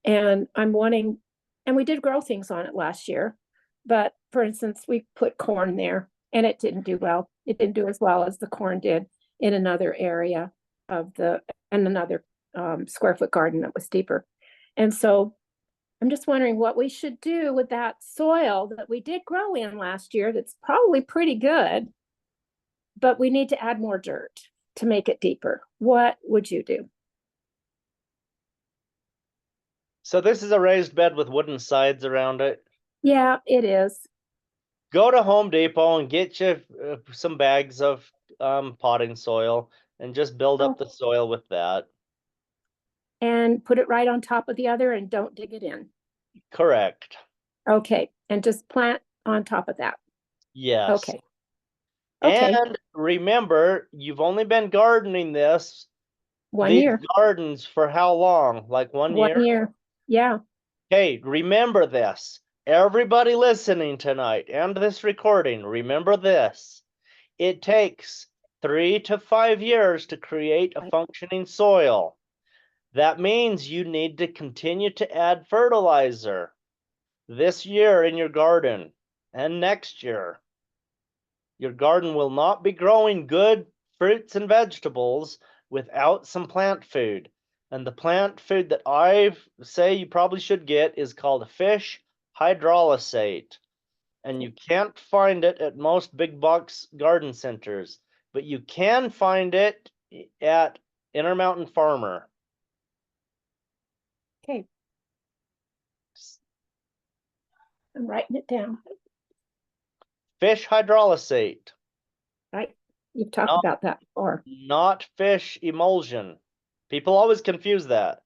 S7: And I'm wanting, and we did grow things on it last year, but for instance, we put corn there and it didn't do well. It didn't do as well as the corn did in another area of another square foot garden that was deeper. And so I'm just wondering what we should do with that soil that we did grow in last year. That's probably pretty good, but we need to add more dirt to make it deeper. What would you do?
S1: So this is a raised bed with wooden sides around it.
S7: Yeah, it is.
S1: Go to Home Depot and get you some bags of potting soil and just build up the soil with that.
S7: And put it right on top of the other and don't dig it in.
S1: Correct.
S7: Okay, and just plant on top of that.
S1: Yes.
S7: Okay. Okay.
S1: And remember, you've only been gardening these
S7: year.
S1: gardens for how long? Like 1 year?
S7: 1 year. Yeah.
S1: Okay, remember this. Everybody listening tonight and this recording, remember this. It takes 3 to 5 years to create a functioning soil. That means you need to continue to add fertilizer this year in your garden and next year. Your garden will not be growing good fruits and vegetables without some plant food. And the plant food that I say you probably should get is called fish hydrolysate. And you can't find it at most big box garden centers, but you can find it at Intermountain Farmer.
S7: Okay. I'm writing it down.
S1: Fish hydrolysate.
S7: Right. You've talked about that before.
S1: Not fish emulsion. People always confuse that.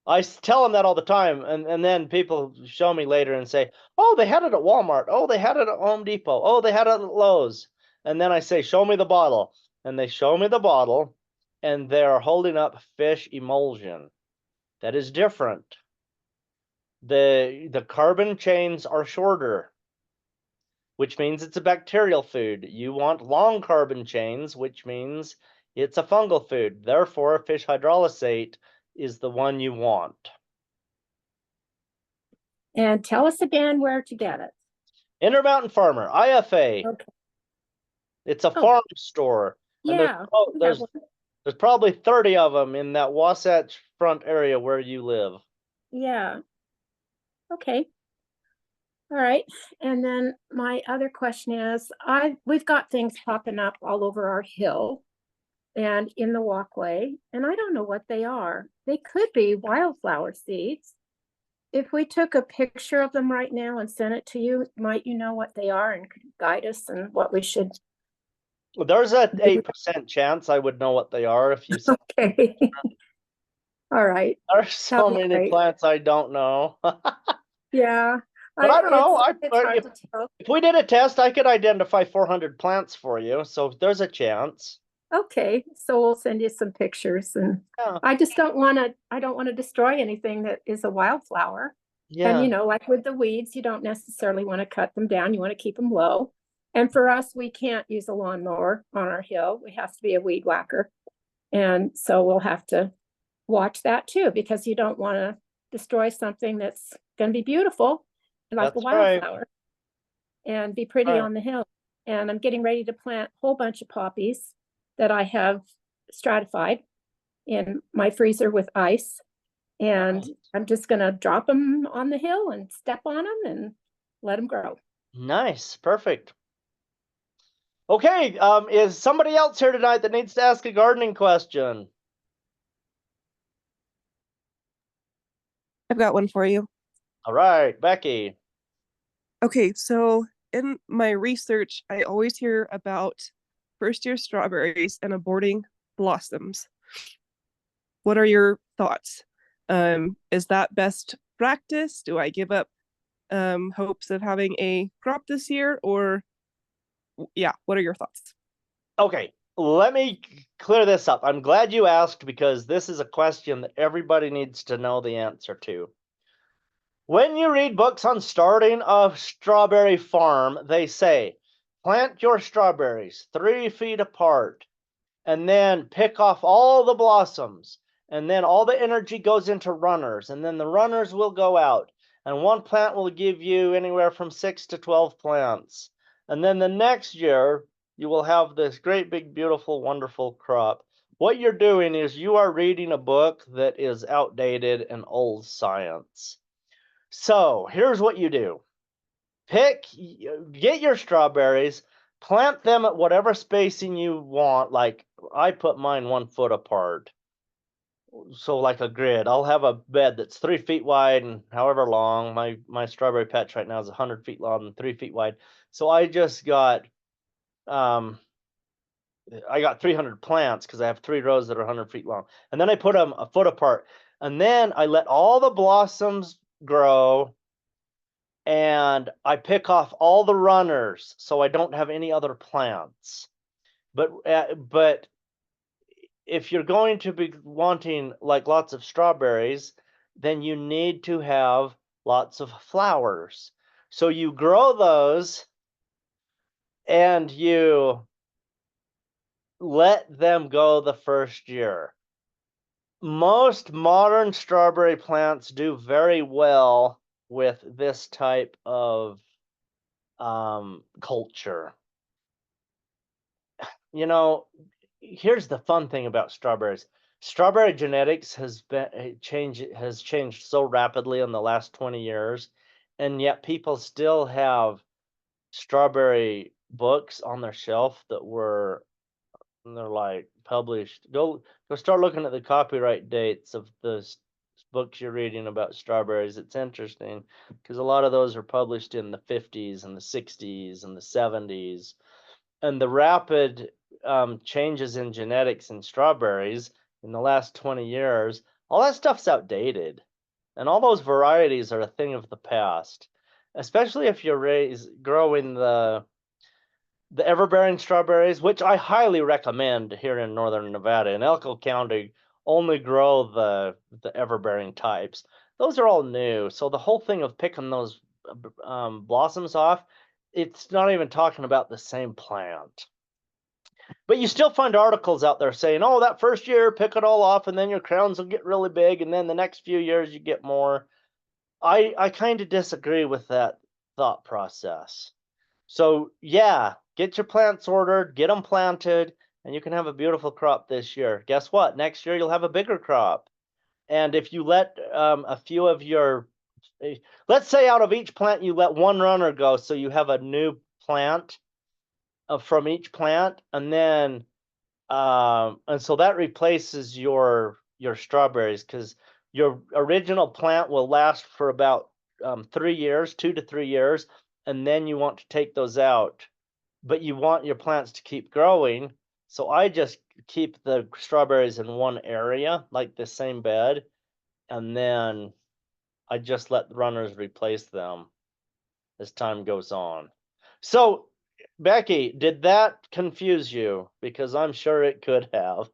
S1: I tell them that all the time, and then people show me later and say, oh, they had it at Walmart. Oh, they had it at Home Depot. Oh, they had it at Lowe's. And then I say, show me the bottle. And they show me the bottle, and they're holding up fish emulsion. That is different. The carbon chains are shorter, which means it's a bacterial food. You want long carbon chains, which means it's a fungal food. Therefore, fish hydrolysate is the one you want.
S7: And tell us again where to get it.
S1: Intermountain Farmer, IFA.
S7: Okay.
S1: It's a farm store. And
S7: Yeah.
S1: there's probably 30 of them in that Wasatch Front area where you live.
S7: Yeah. Okay. All right. And then my other question is, we've got things popping up all over our hill and in the walkway, and I don't know what they are. They could be wildflower seeds. If we took a picture of them right now and sent it to you, might you know what they are and could guide us and what we should?
S1: There's a 8% chance I would know what they are if you said.
S7: Okay. All right.
S1: There's so many plants I don't know.
S7: Yeah.
S1: But I don't know.
S7: If
S1: we did a test, I could identify 400 plants for you. So there's a chance.
S7: Okay, so we'll send you some pictures, and I just don't want to destroy anything that is a wildflower.
S1: Yeah.
S7: And like with the weeds, you don't necessarily want to cut them down. You want to keep them low. And for us, we can't use a lawnmower on our hill. We have to be a weed whacker. And so we'll have to watch that too, because you don't want to destroy something that's going to be beautiful like a
S1: That's right.
S7: wildflower, and be pretty
S1: Right.
S7: on the hill. And I'm getting ready to plant a whole bunch of poppies that I have stratified in my freezer with ice. And I'm just going to drop them on the hill and step on them and let them grow.
S1: Nice. Perfect. Okay. Is somebody else here tonight that needs to ask a gardening question?
S8: I've got one for you.
S1: All right, Becky.
S8: Okay, so in my research, I always hear about first year strawberries and aborting blossoms. What are your thoughts? Is that best practice? Do I give up hopes of having a crop this year? Or yeah, what are your thoughts?
S1: Okay, let me clear this up. I'm glad you asked because this is a question that everybody needs to know the answer to. When you read books on starting a strawberry farm, they say, plant your strawberries 3 feet apart and then pick off all the blossoms. And then all the energy goes into runners, and then the runners will go out. And one plant will give you anywhere from 6 to 12 plants. And then the next year, you will have this great, big, beautiful, wonderful crop. What you're doing is you are reading a book that is outdated and old science. So here's what you do. Get your strawberries, plant them at whatever spacing you want. Like I put mine 1 foot apart. So like a grid, I'll have a bed that's 3 feet wide and however long. My strawberry patch right now is 100 feet long and 3 feet wide. So I just got, I got 300 plants because I have 3 rows that are 100 feet long. And then I put them a foot apart. And then I let all the blossoms grow. And I pick off all the runners so I don't have any other plants. But if you're going to be wanting like lots of strawberries, then you need to have lots of flowers. So you grow those and you let them go the first year. Most modern strawberry plants do very well with this type of culture. You know, here's the fun thing about strawberries. Strawberry genetics has changed so rapidly in the last 20 years, and yet people still have strawberry books on their shelf that they're like published. Go start looking at the copyright dates of the books you're reading about strawberries. It's interesting because a lot of those are published in the 50s and the 60s and the 70s. And the rapid changes in genetics in strawberries in the last 20 years, all that stuff's outdated. And all those varieties are a thing of the past, especially if you're growing the everbearing strawberries, which I highly recommend here in northern Nevada. In Elko County, only grow the everbearing types. Those are all new. So the whole thing of picking those blossoms off, it's not even talking about the same plant. But you still find articles out there saying, oh, that first year, pick it all off, and then your crowns will get really big, and then the next few years you get more. I kind of disagree with that thought process. So yeah, get your plants ordered, get them planted, and you can have a beautiful crop this year. Guess what? Next year you'll have a bigger crop. And if you let a few of your, let's say out of each plant you let 1 runner go, so you have a new plant from each plant, and then and so that replaces your strawberries, because your original plant will last for about 3 years, 2 to 3 years, and then you want to take those out, but you want your plants to keep growing. So I just keep the strawberries in one area, like the same bed, and then I just let the runners replace them as time goes on. So Becky, did that confuse you? Because I'm sure it could have.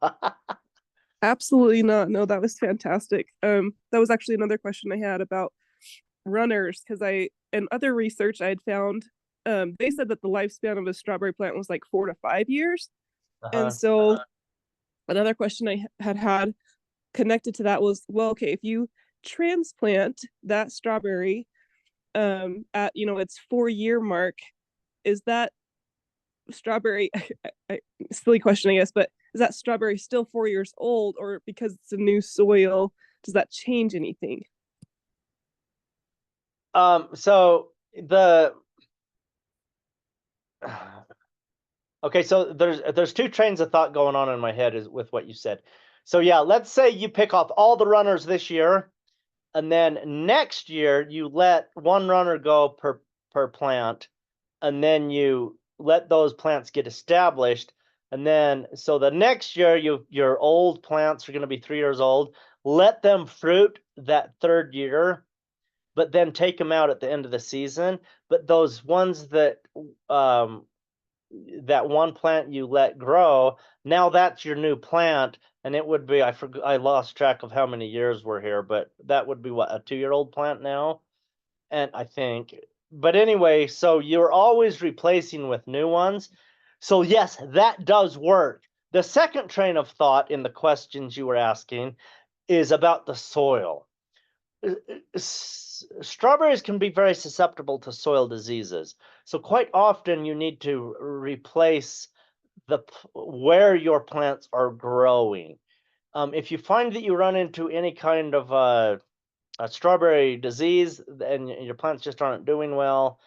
S8: Absolutely not. No, that was fantastic. That was actually another question I had about runners, because in other research I had found they said that the lifespan of a strawberry plant was like 4 to 5 years. And so another question I had connected to that was, well, okay, if you transplant that strawberry at, you know, its 4-year mark, is that strawberry, silly question, I guess, but is that strawberry still 4 years old, or because it's a new soil, does that change anything?
S1: So the okay, so there's two trains of thought going on in my head is with what you said. So yeah, let's say you pick off all the runners this year, and then next year you let one runner go per plant, and then you let those plants get established, and then so the next year your old plants are going to be 3 years old. Let them fruit that third year, but then take them out at the end of the season. But those ones that that one plant you let grow, now that's your new plant, and it would be, I lost track of how many years we're here, but that would be what, a 2-year-old plant now, and I think. But anyway, so you're always replacing with new ones. So yes, that does work. The second train of thought in the questions you were asking is about the soil. Strawberries can be very susceptible to soil diseases. So quite often you need to replace where your plants are growing. If you find that you run into any kind of a strawberry disease and your plants just aren't doing well,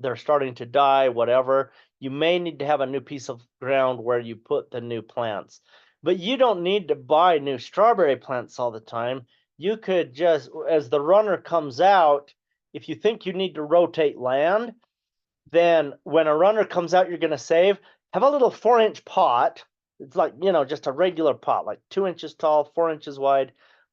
S1: they're starting to die, whatever, you may need to have a new piece of ground where you put the new plants. But you don't need to buy new strawberry plants all the time. You could just, as the runner comes out, if you think you need to rotate land, then when a runner comes out, you're going to save, have a little 4-inch pot. It's like, you know, just a regular pot, like 2 inches tall, 4 inches wide.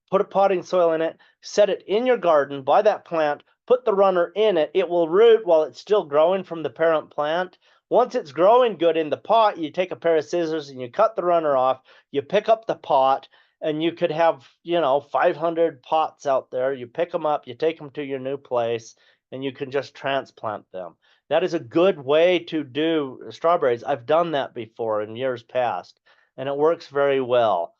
S1: Put a potting soil in it, set it in your garden by that plant, put the runner in it. It will root while it's still growing from the parent plant. Once it's growing good in the pot, you take a pair of scissors and you cut the runner off, you pick up the pot, and you could have, you know, 500 pots out there. You pick them up, you take them to your new place, and you can just transplant them. That is a good way to do strawberries. I've done that before in years past, and it works very well.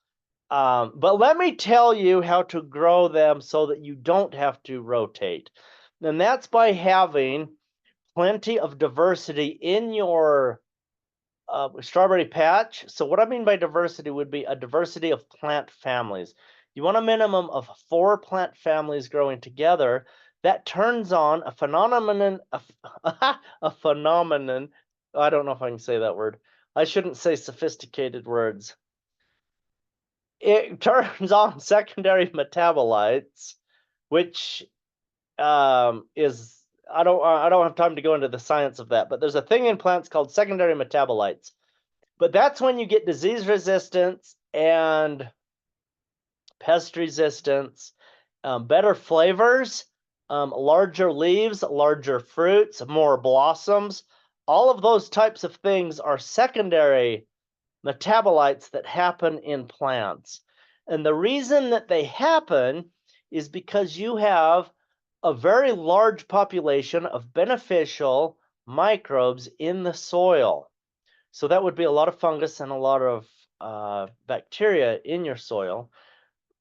S1: But let me tell you how to grow them so that you don't have to rotate. And that's by having plenty of diversity in your strawberry patch. So what I mean by diversity would be a diversity of plant families. You want a minimum of 4 plant families growing together. That turns on a phenomenon, a phenomenon. I don't know if I can say that word. I shouldn't say sophisticated words. It turns on secondary metabolites, which is, I don't have time to go into the science of that, but there's a thing in plants called secondary metabolites. But that's when you get disease resistance and pest resistance, better flavors, larger leaves, larger fruits, more blossoms. All of those types of things are secondary metabolites that happen in plants. And the reason that they happen is because you have a very large population of beneficial microbes in the soil. So that would be a lot of fungus and a lot of bacteria in your soil.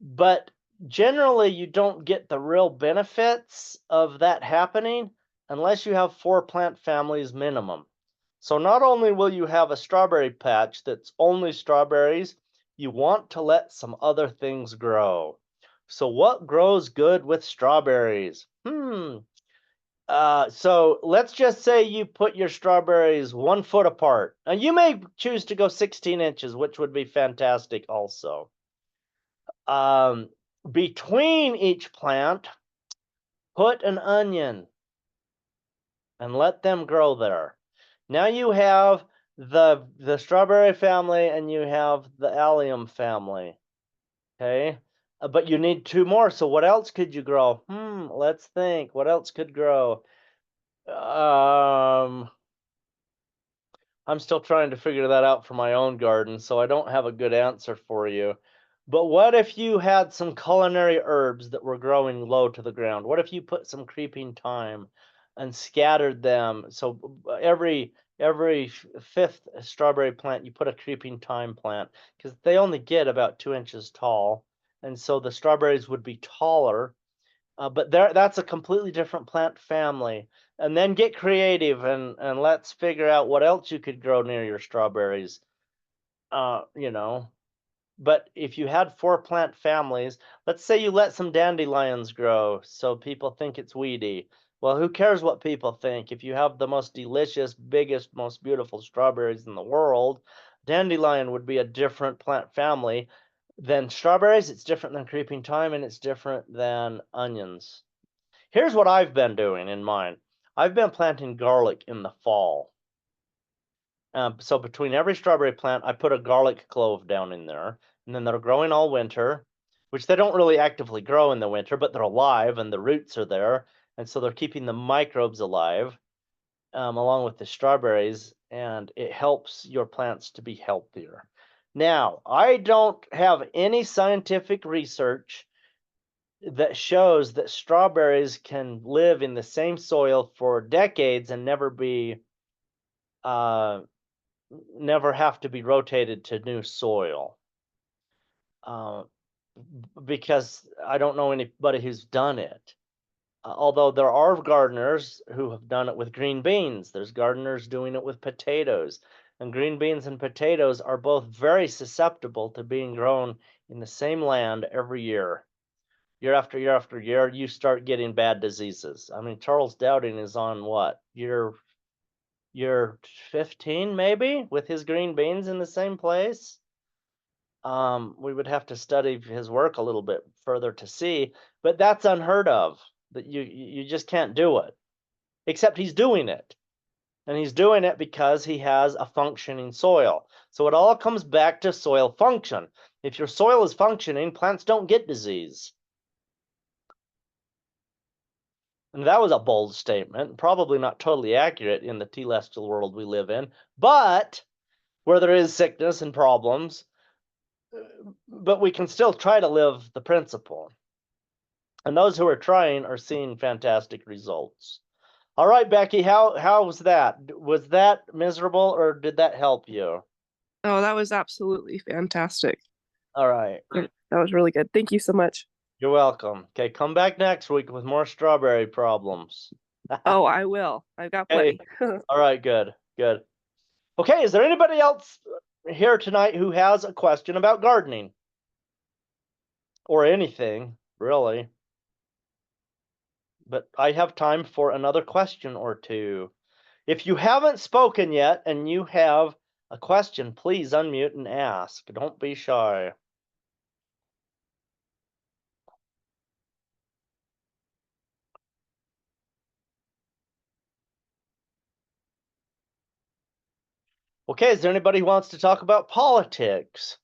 S1: But generally, you don't get the real benefits of that happening unless you have 4 plant families minimum. So not only will you have a strawberry patch that's only strawberries, you want to let some other things grow. So what grows good with strawberries? So let's just say you put your strawberries 1 foot apart. Now you may choose to go 16 inches, which would be fantastic also. Between each plant, put an onion and let them grow there. Now you have the strawberry family and you have the allium family. Okay, but you need 2 more. So what else could you grow? Let's think. What else could grow? I'm still trying to figure that out for my own garden, so I don't have a good answer for you. But what if you had some culinary herbs that were growing low to the ground? What if you put some creeping thyme and scattered them? So every 5th strawberry plant, you put a creeping thyme plant, because they only get about 2 inches tall. And so the strawberries would be taller. But that's a completely different plant family. And then get creative and let's figure out what else you could grow near your strawberries. You know, but if you had 4 plant families, let's say you let some dandelions grow so people think it's weedy. Well, who cares what people think? If you have the most delicious, biggest, most beautiful strawberries in the world, dandelion would be a different plant family than strawberries. It's different than creeping thyme, and it's different than onions. Here's what I've been doing in mine. I've been planting garlic in the fall. So between every strawberry plant, I put a garlic clove down in there, and then they're growing all winter, which they don't really actively grow in the winter, but they're alive and the roots are there. And so they're keeping the microbes alive, along with the strawberries, and it helps your plants to be healthier. Now, I don't have any scientific research that shows that strawberries can live in the same soil for decades and never have to be rotated to new soil. Because I don't know anybody who's done it. Although there are gardeners who have done it with green beans. There's gardeners doing it with potatoes. And green beans and potatoes are both very susceptible to being grown in the same land every year. Year after year after year, you start getting bad diseases. I mean, Charles Dowding is on what? Year 15 maybe with his green beans in the same place. We would have to study his work a little bit further to see, but that's unheard of. That you just can't do it. Except he's doing it. And he's doing it because he has a functioning soil. So it all comes back to soil function. If your soil is functioning, plants don't get disease. And that was a bold statement, probably not totally accurate in the telestial world we live in, but where there is sickness and problems, but we can still try to live the principle. And those who are trying are seeing fantastic results. All right, Becky, how was that? Was that miserable or did that help you?
S8: Oh, that was absolutely fantastic.
S1: All right.
S8: That was really good. Thank you so much.
S1: You're welcome. Okay, come back next week with more strawberry problems.
S8: Oh, I will. I've got plenty.
S1: All right, good. Okay, is there anybody else here tonight who has a question about gardening? Or anything, really. But I have time for another question or two. If you haven't spoken yet and you have a question, please unmute and ask. Don't be shy. Okay, is there anybody who wants to talk about politics?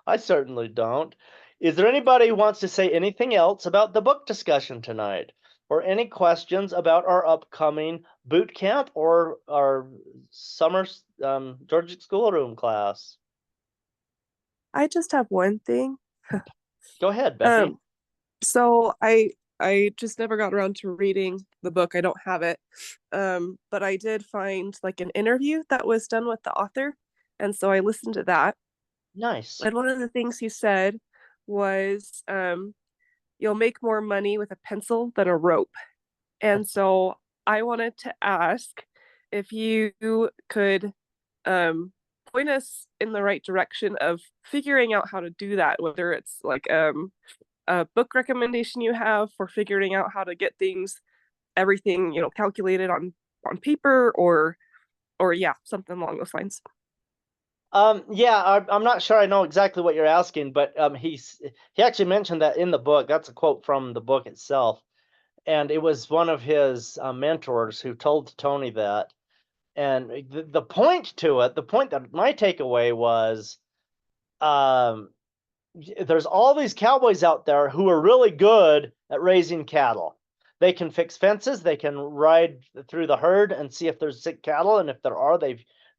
S1: I certainly don't. Is there anybody who wants to say anything else about the book discussion tonight? Or any questions about our upcoming boot camp or our summer Georgia schoolroom class?
S8: I just have one thing.
S1: Go ahead, Becky.
S8: So I just never got around to reading the book. I don't have it. But I did find like an interview that was done with the author. And so I listened to that.
S1: Nice.
S8: And one of the things he said was, you'll make more money with a pencil than a rope. And so I wanted to ask if you could point us in the right direction of figuring out how to do that, whether it's like a book recommendation you have for figuring out how to get everything, calculated on paper or yeah, something along those lines.
S1: Yeah, I'm not sure I know exactly what you're asking, but he actually mentioned that in the book. That's a quote from the book itself. And it was one of his mentors who told Tony that. And the point that my takeaway was, there's all these cowboys out there who are really good at raising cattle. They can fix fences. They can ride through the herd and see if there's sick cattle. And if there are,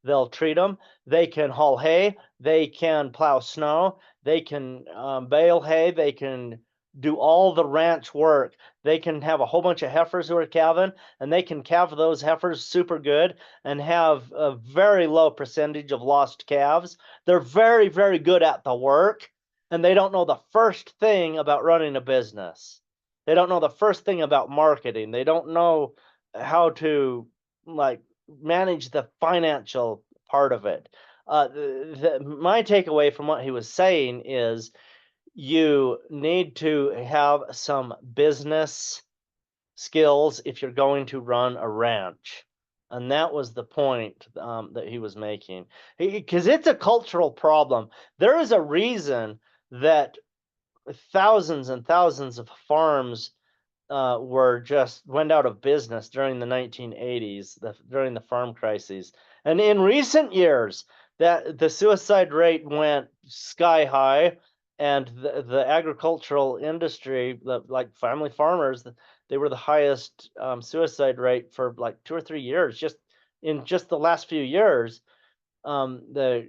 S1: they'll treat them. They can haul hay. They can plow snow. They can bale hay. They can do all the ranch work. They can have a whole bunch of heifers who are calving, and they can calve those heifers super good and have a very low percentage of lost calves. They're very, very good at the work, and they don't know the first thing about running a business. They don't know the first thing about marketing. They don't know how to like manage the financial part of it. My takeaway from what he was saying is you need to have some business skills if you're going to run a ranch. And that was the point that he was making. Because it's a cultural problem. There is a reason that thousands and thousands of farms went out of business during the 1980s, during the farm crises. And in recent years, that the suicide rate went sky high, and the agricultural industry, like family farmers, they were the highest suicide rate for like 2 or 3 years, just in just the last few years. The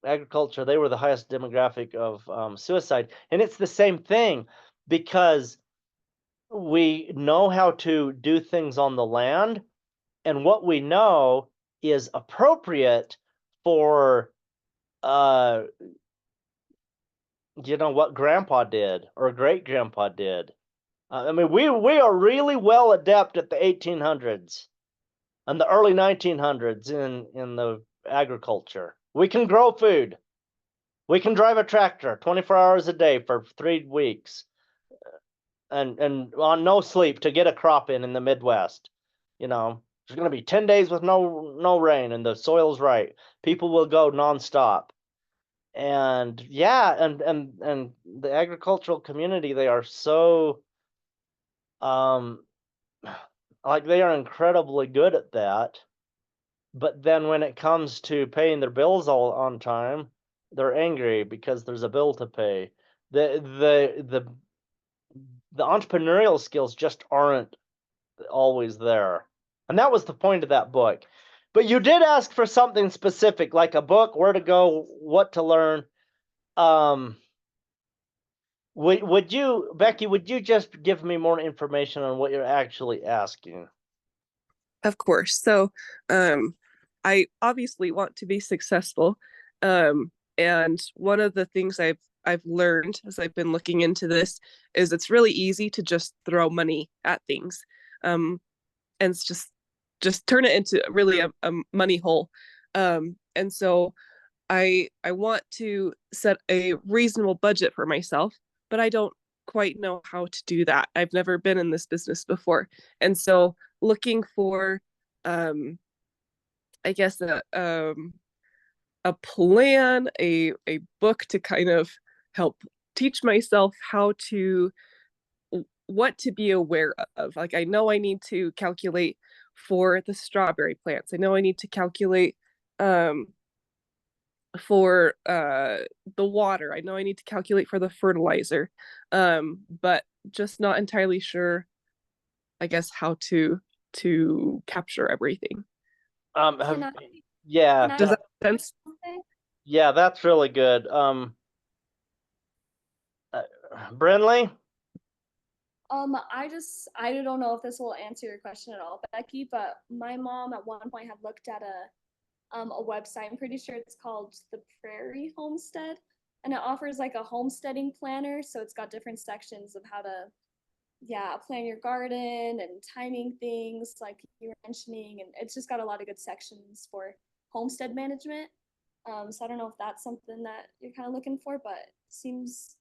S1: agriculture, they were the highest demographic of suicide, and it's the same thing because we know how to do things on the land, and what we know is appropriate for what grandpa did or great grandpa did. I mean, we are really well adept at the 1800s and the early 1900s in the agriculture. We can grow food. We can drive a tractor 24 hours a day for 3 weeks. And on no sleep to get a crop in the Midwest. There's going to be 10 days with no rain, and the soil's right. People will go nonstop. And yeah, and the agricultural community, they are so like they are incredibly good at that. But then when it comes to paying their bills all on time, they're angry because there's a bill to pay. The entrepreneurial skills just aren't always there. And that was the point of that book. But you did ask for something specific, like a book, where to go, what to learn. Would you, Becky, would you just give me more information on what you're actually asking?
S8: Of course. So I obviously want to be successful. And one of the things I've learned as I've been looking into this is it's really easy to just throw money at things. And it's just turn it into really a money hole. And so I want to set a reasonable budget for myself, but I don't quite know how to do that. I've never been in this business before. And so looking for I guess a plan, a book to kind of help teach myself what to be aware of. Like, I know I need to calculate for the strawberry plants. I know I need to calculate for the water. I know I need to calculate for the fertilizer, but just not entirely sure, I guess, how to capture everything.
S1: Yeah.
S8: Does that make sense?
S1: Yeah, that's really good. Brinley?
S4: I don't know if this will answer your question at all, Becky, but my mom at one point had looked at a website. I'm pretty sure it's called the Prairie Homestead, and it offers like a homesteading planner. So it's got different sections of how to, plan your garden and timing things like you were mentioning, and it's just got a lot of good sections for homestead management. So I don't know if that's something that you're kind of looking for, but it seems,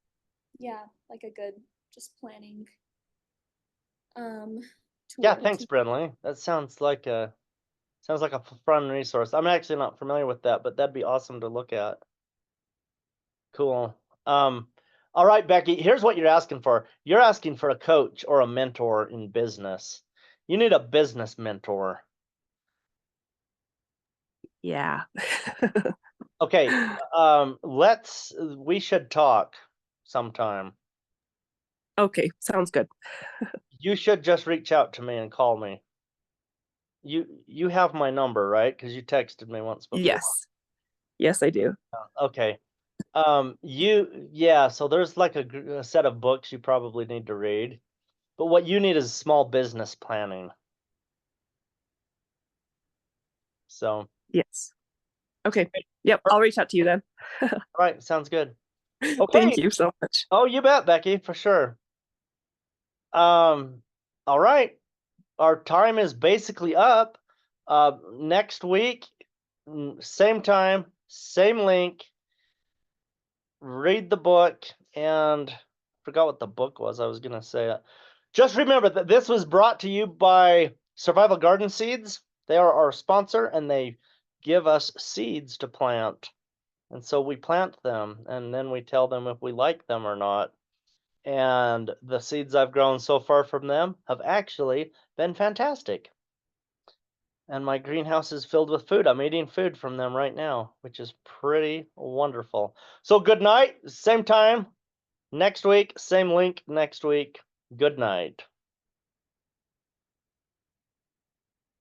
S4: like a good just planning.
S1: Yeah, thanks, Brinley. That sounds like a fun resource. I'm actually not familiar with that, but that'd be awesome to look at. Cool. All right, Becky, here's what you're asking for. You're asking for a coach or a mentor in business. You need a business mentor.
S8: Yeah.
S1: Okay, we should talk sometime.
S8: Okay, sounds good.
S1: You should just reach out to me and call me. You have my number, right? Because you texted me once before.
S8: Yes, I do.
S1: Okay. So there's like a set of books you probably need to read, but what you need is small business planning. So.
S8: Yes. Okay. Yep. I'll reach out to you then.
S1: Right. Sounds good. Okay.
S8: Thank you so much.
S1: Oh, you bet, Becky, for sure. All right. Our time is basically up. Next week, same time, same link. Read the book, and forgot what the book was. I was gonna say it. Just remember that this was brought to you by Survival Garden Seeds. They are our sponsor, and they give us seeds to plant. And so we plant them, and then we tell them if we like them or not. And the seeds I've grown so far from them have actually been fantastic. And my greenhouse is filled with food. I'm eating food from them right now, which is pretty wonderful. So good night, same time next week, same link next week. Good night.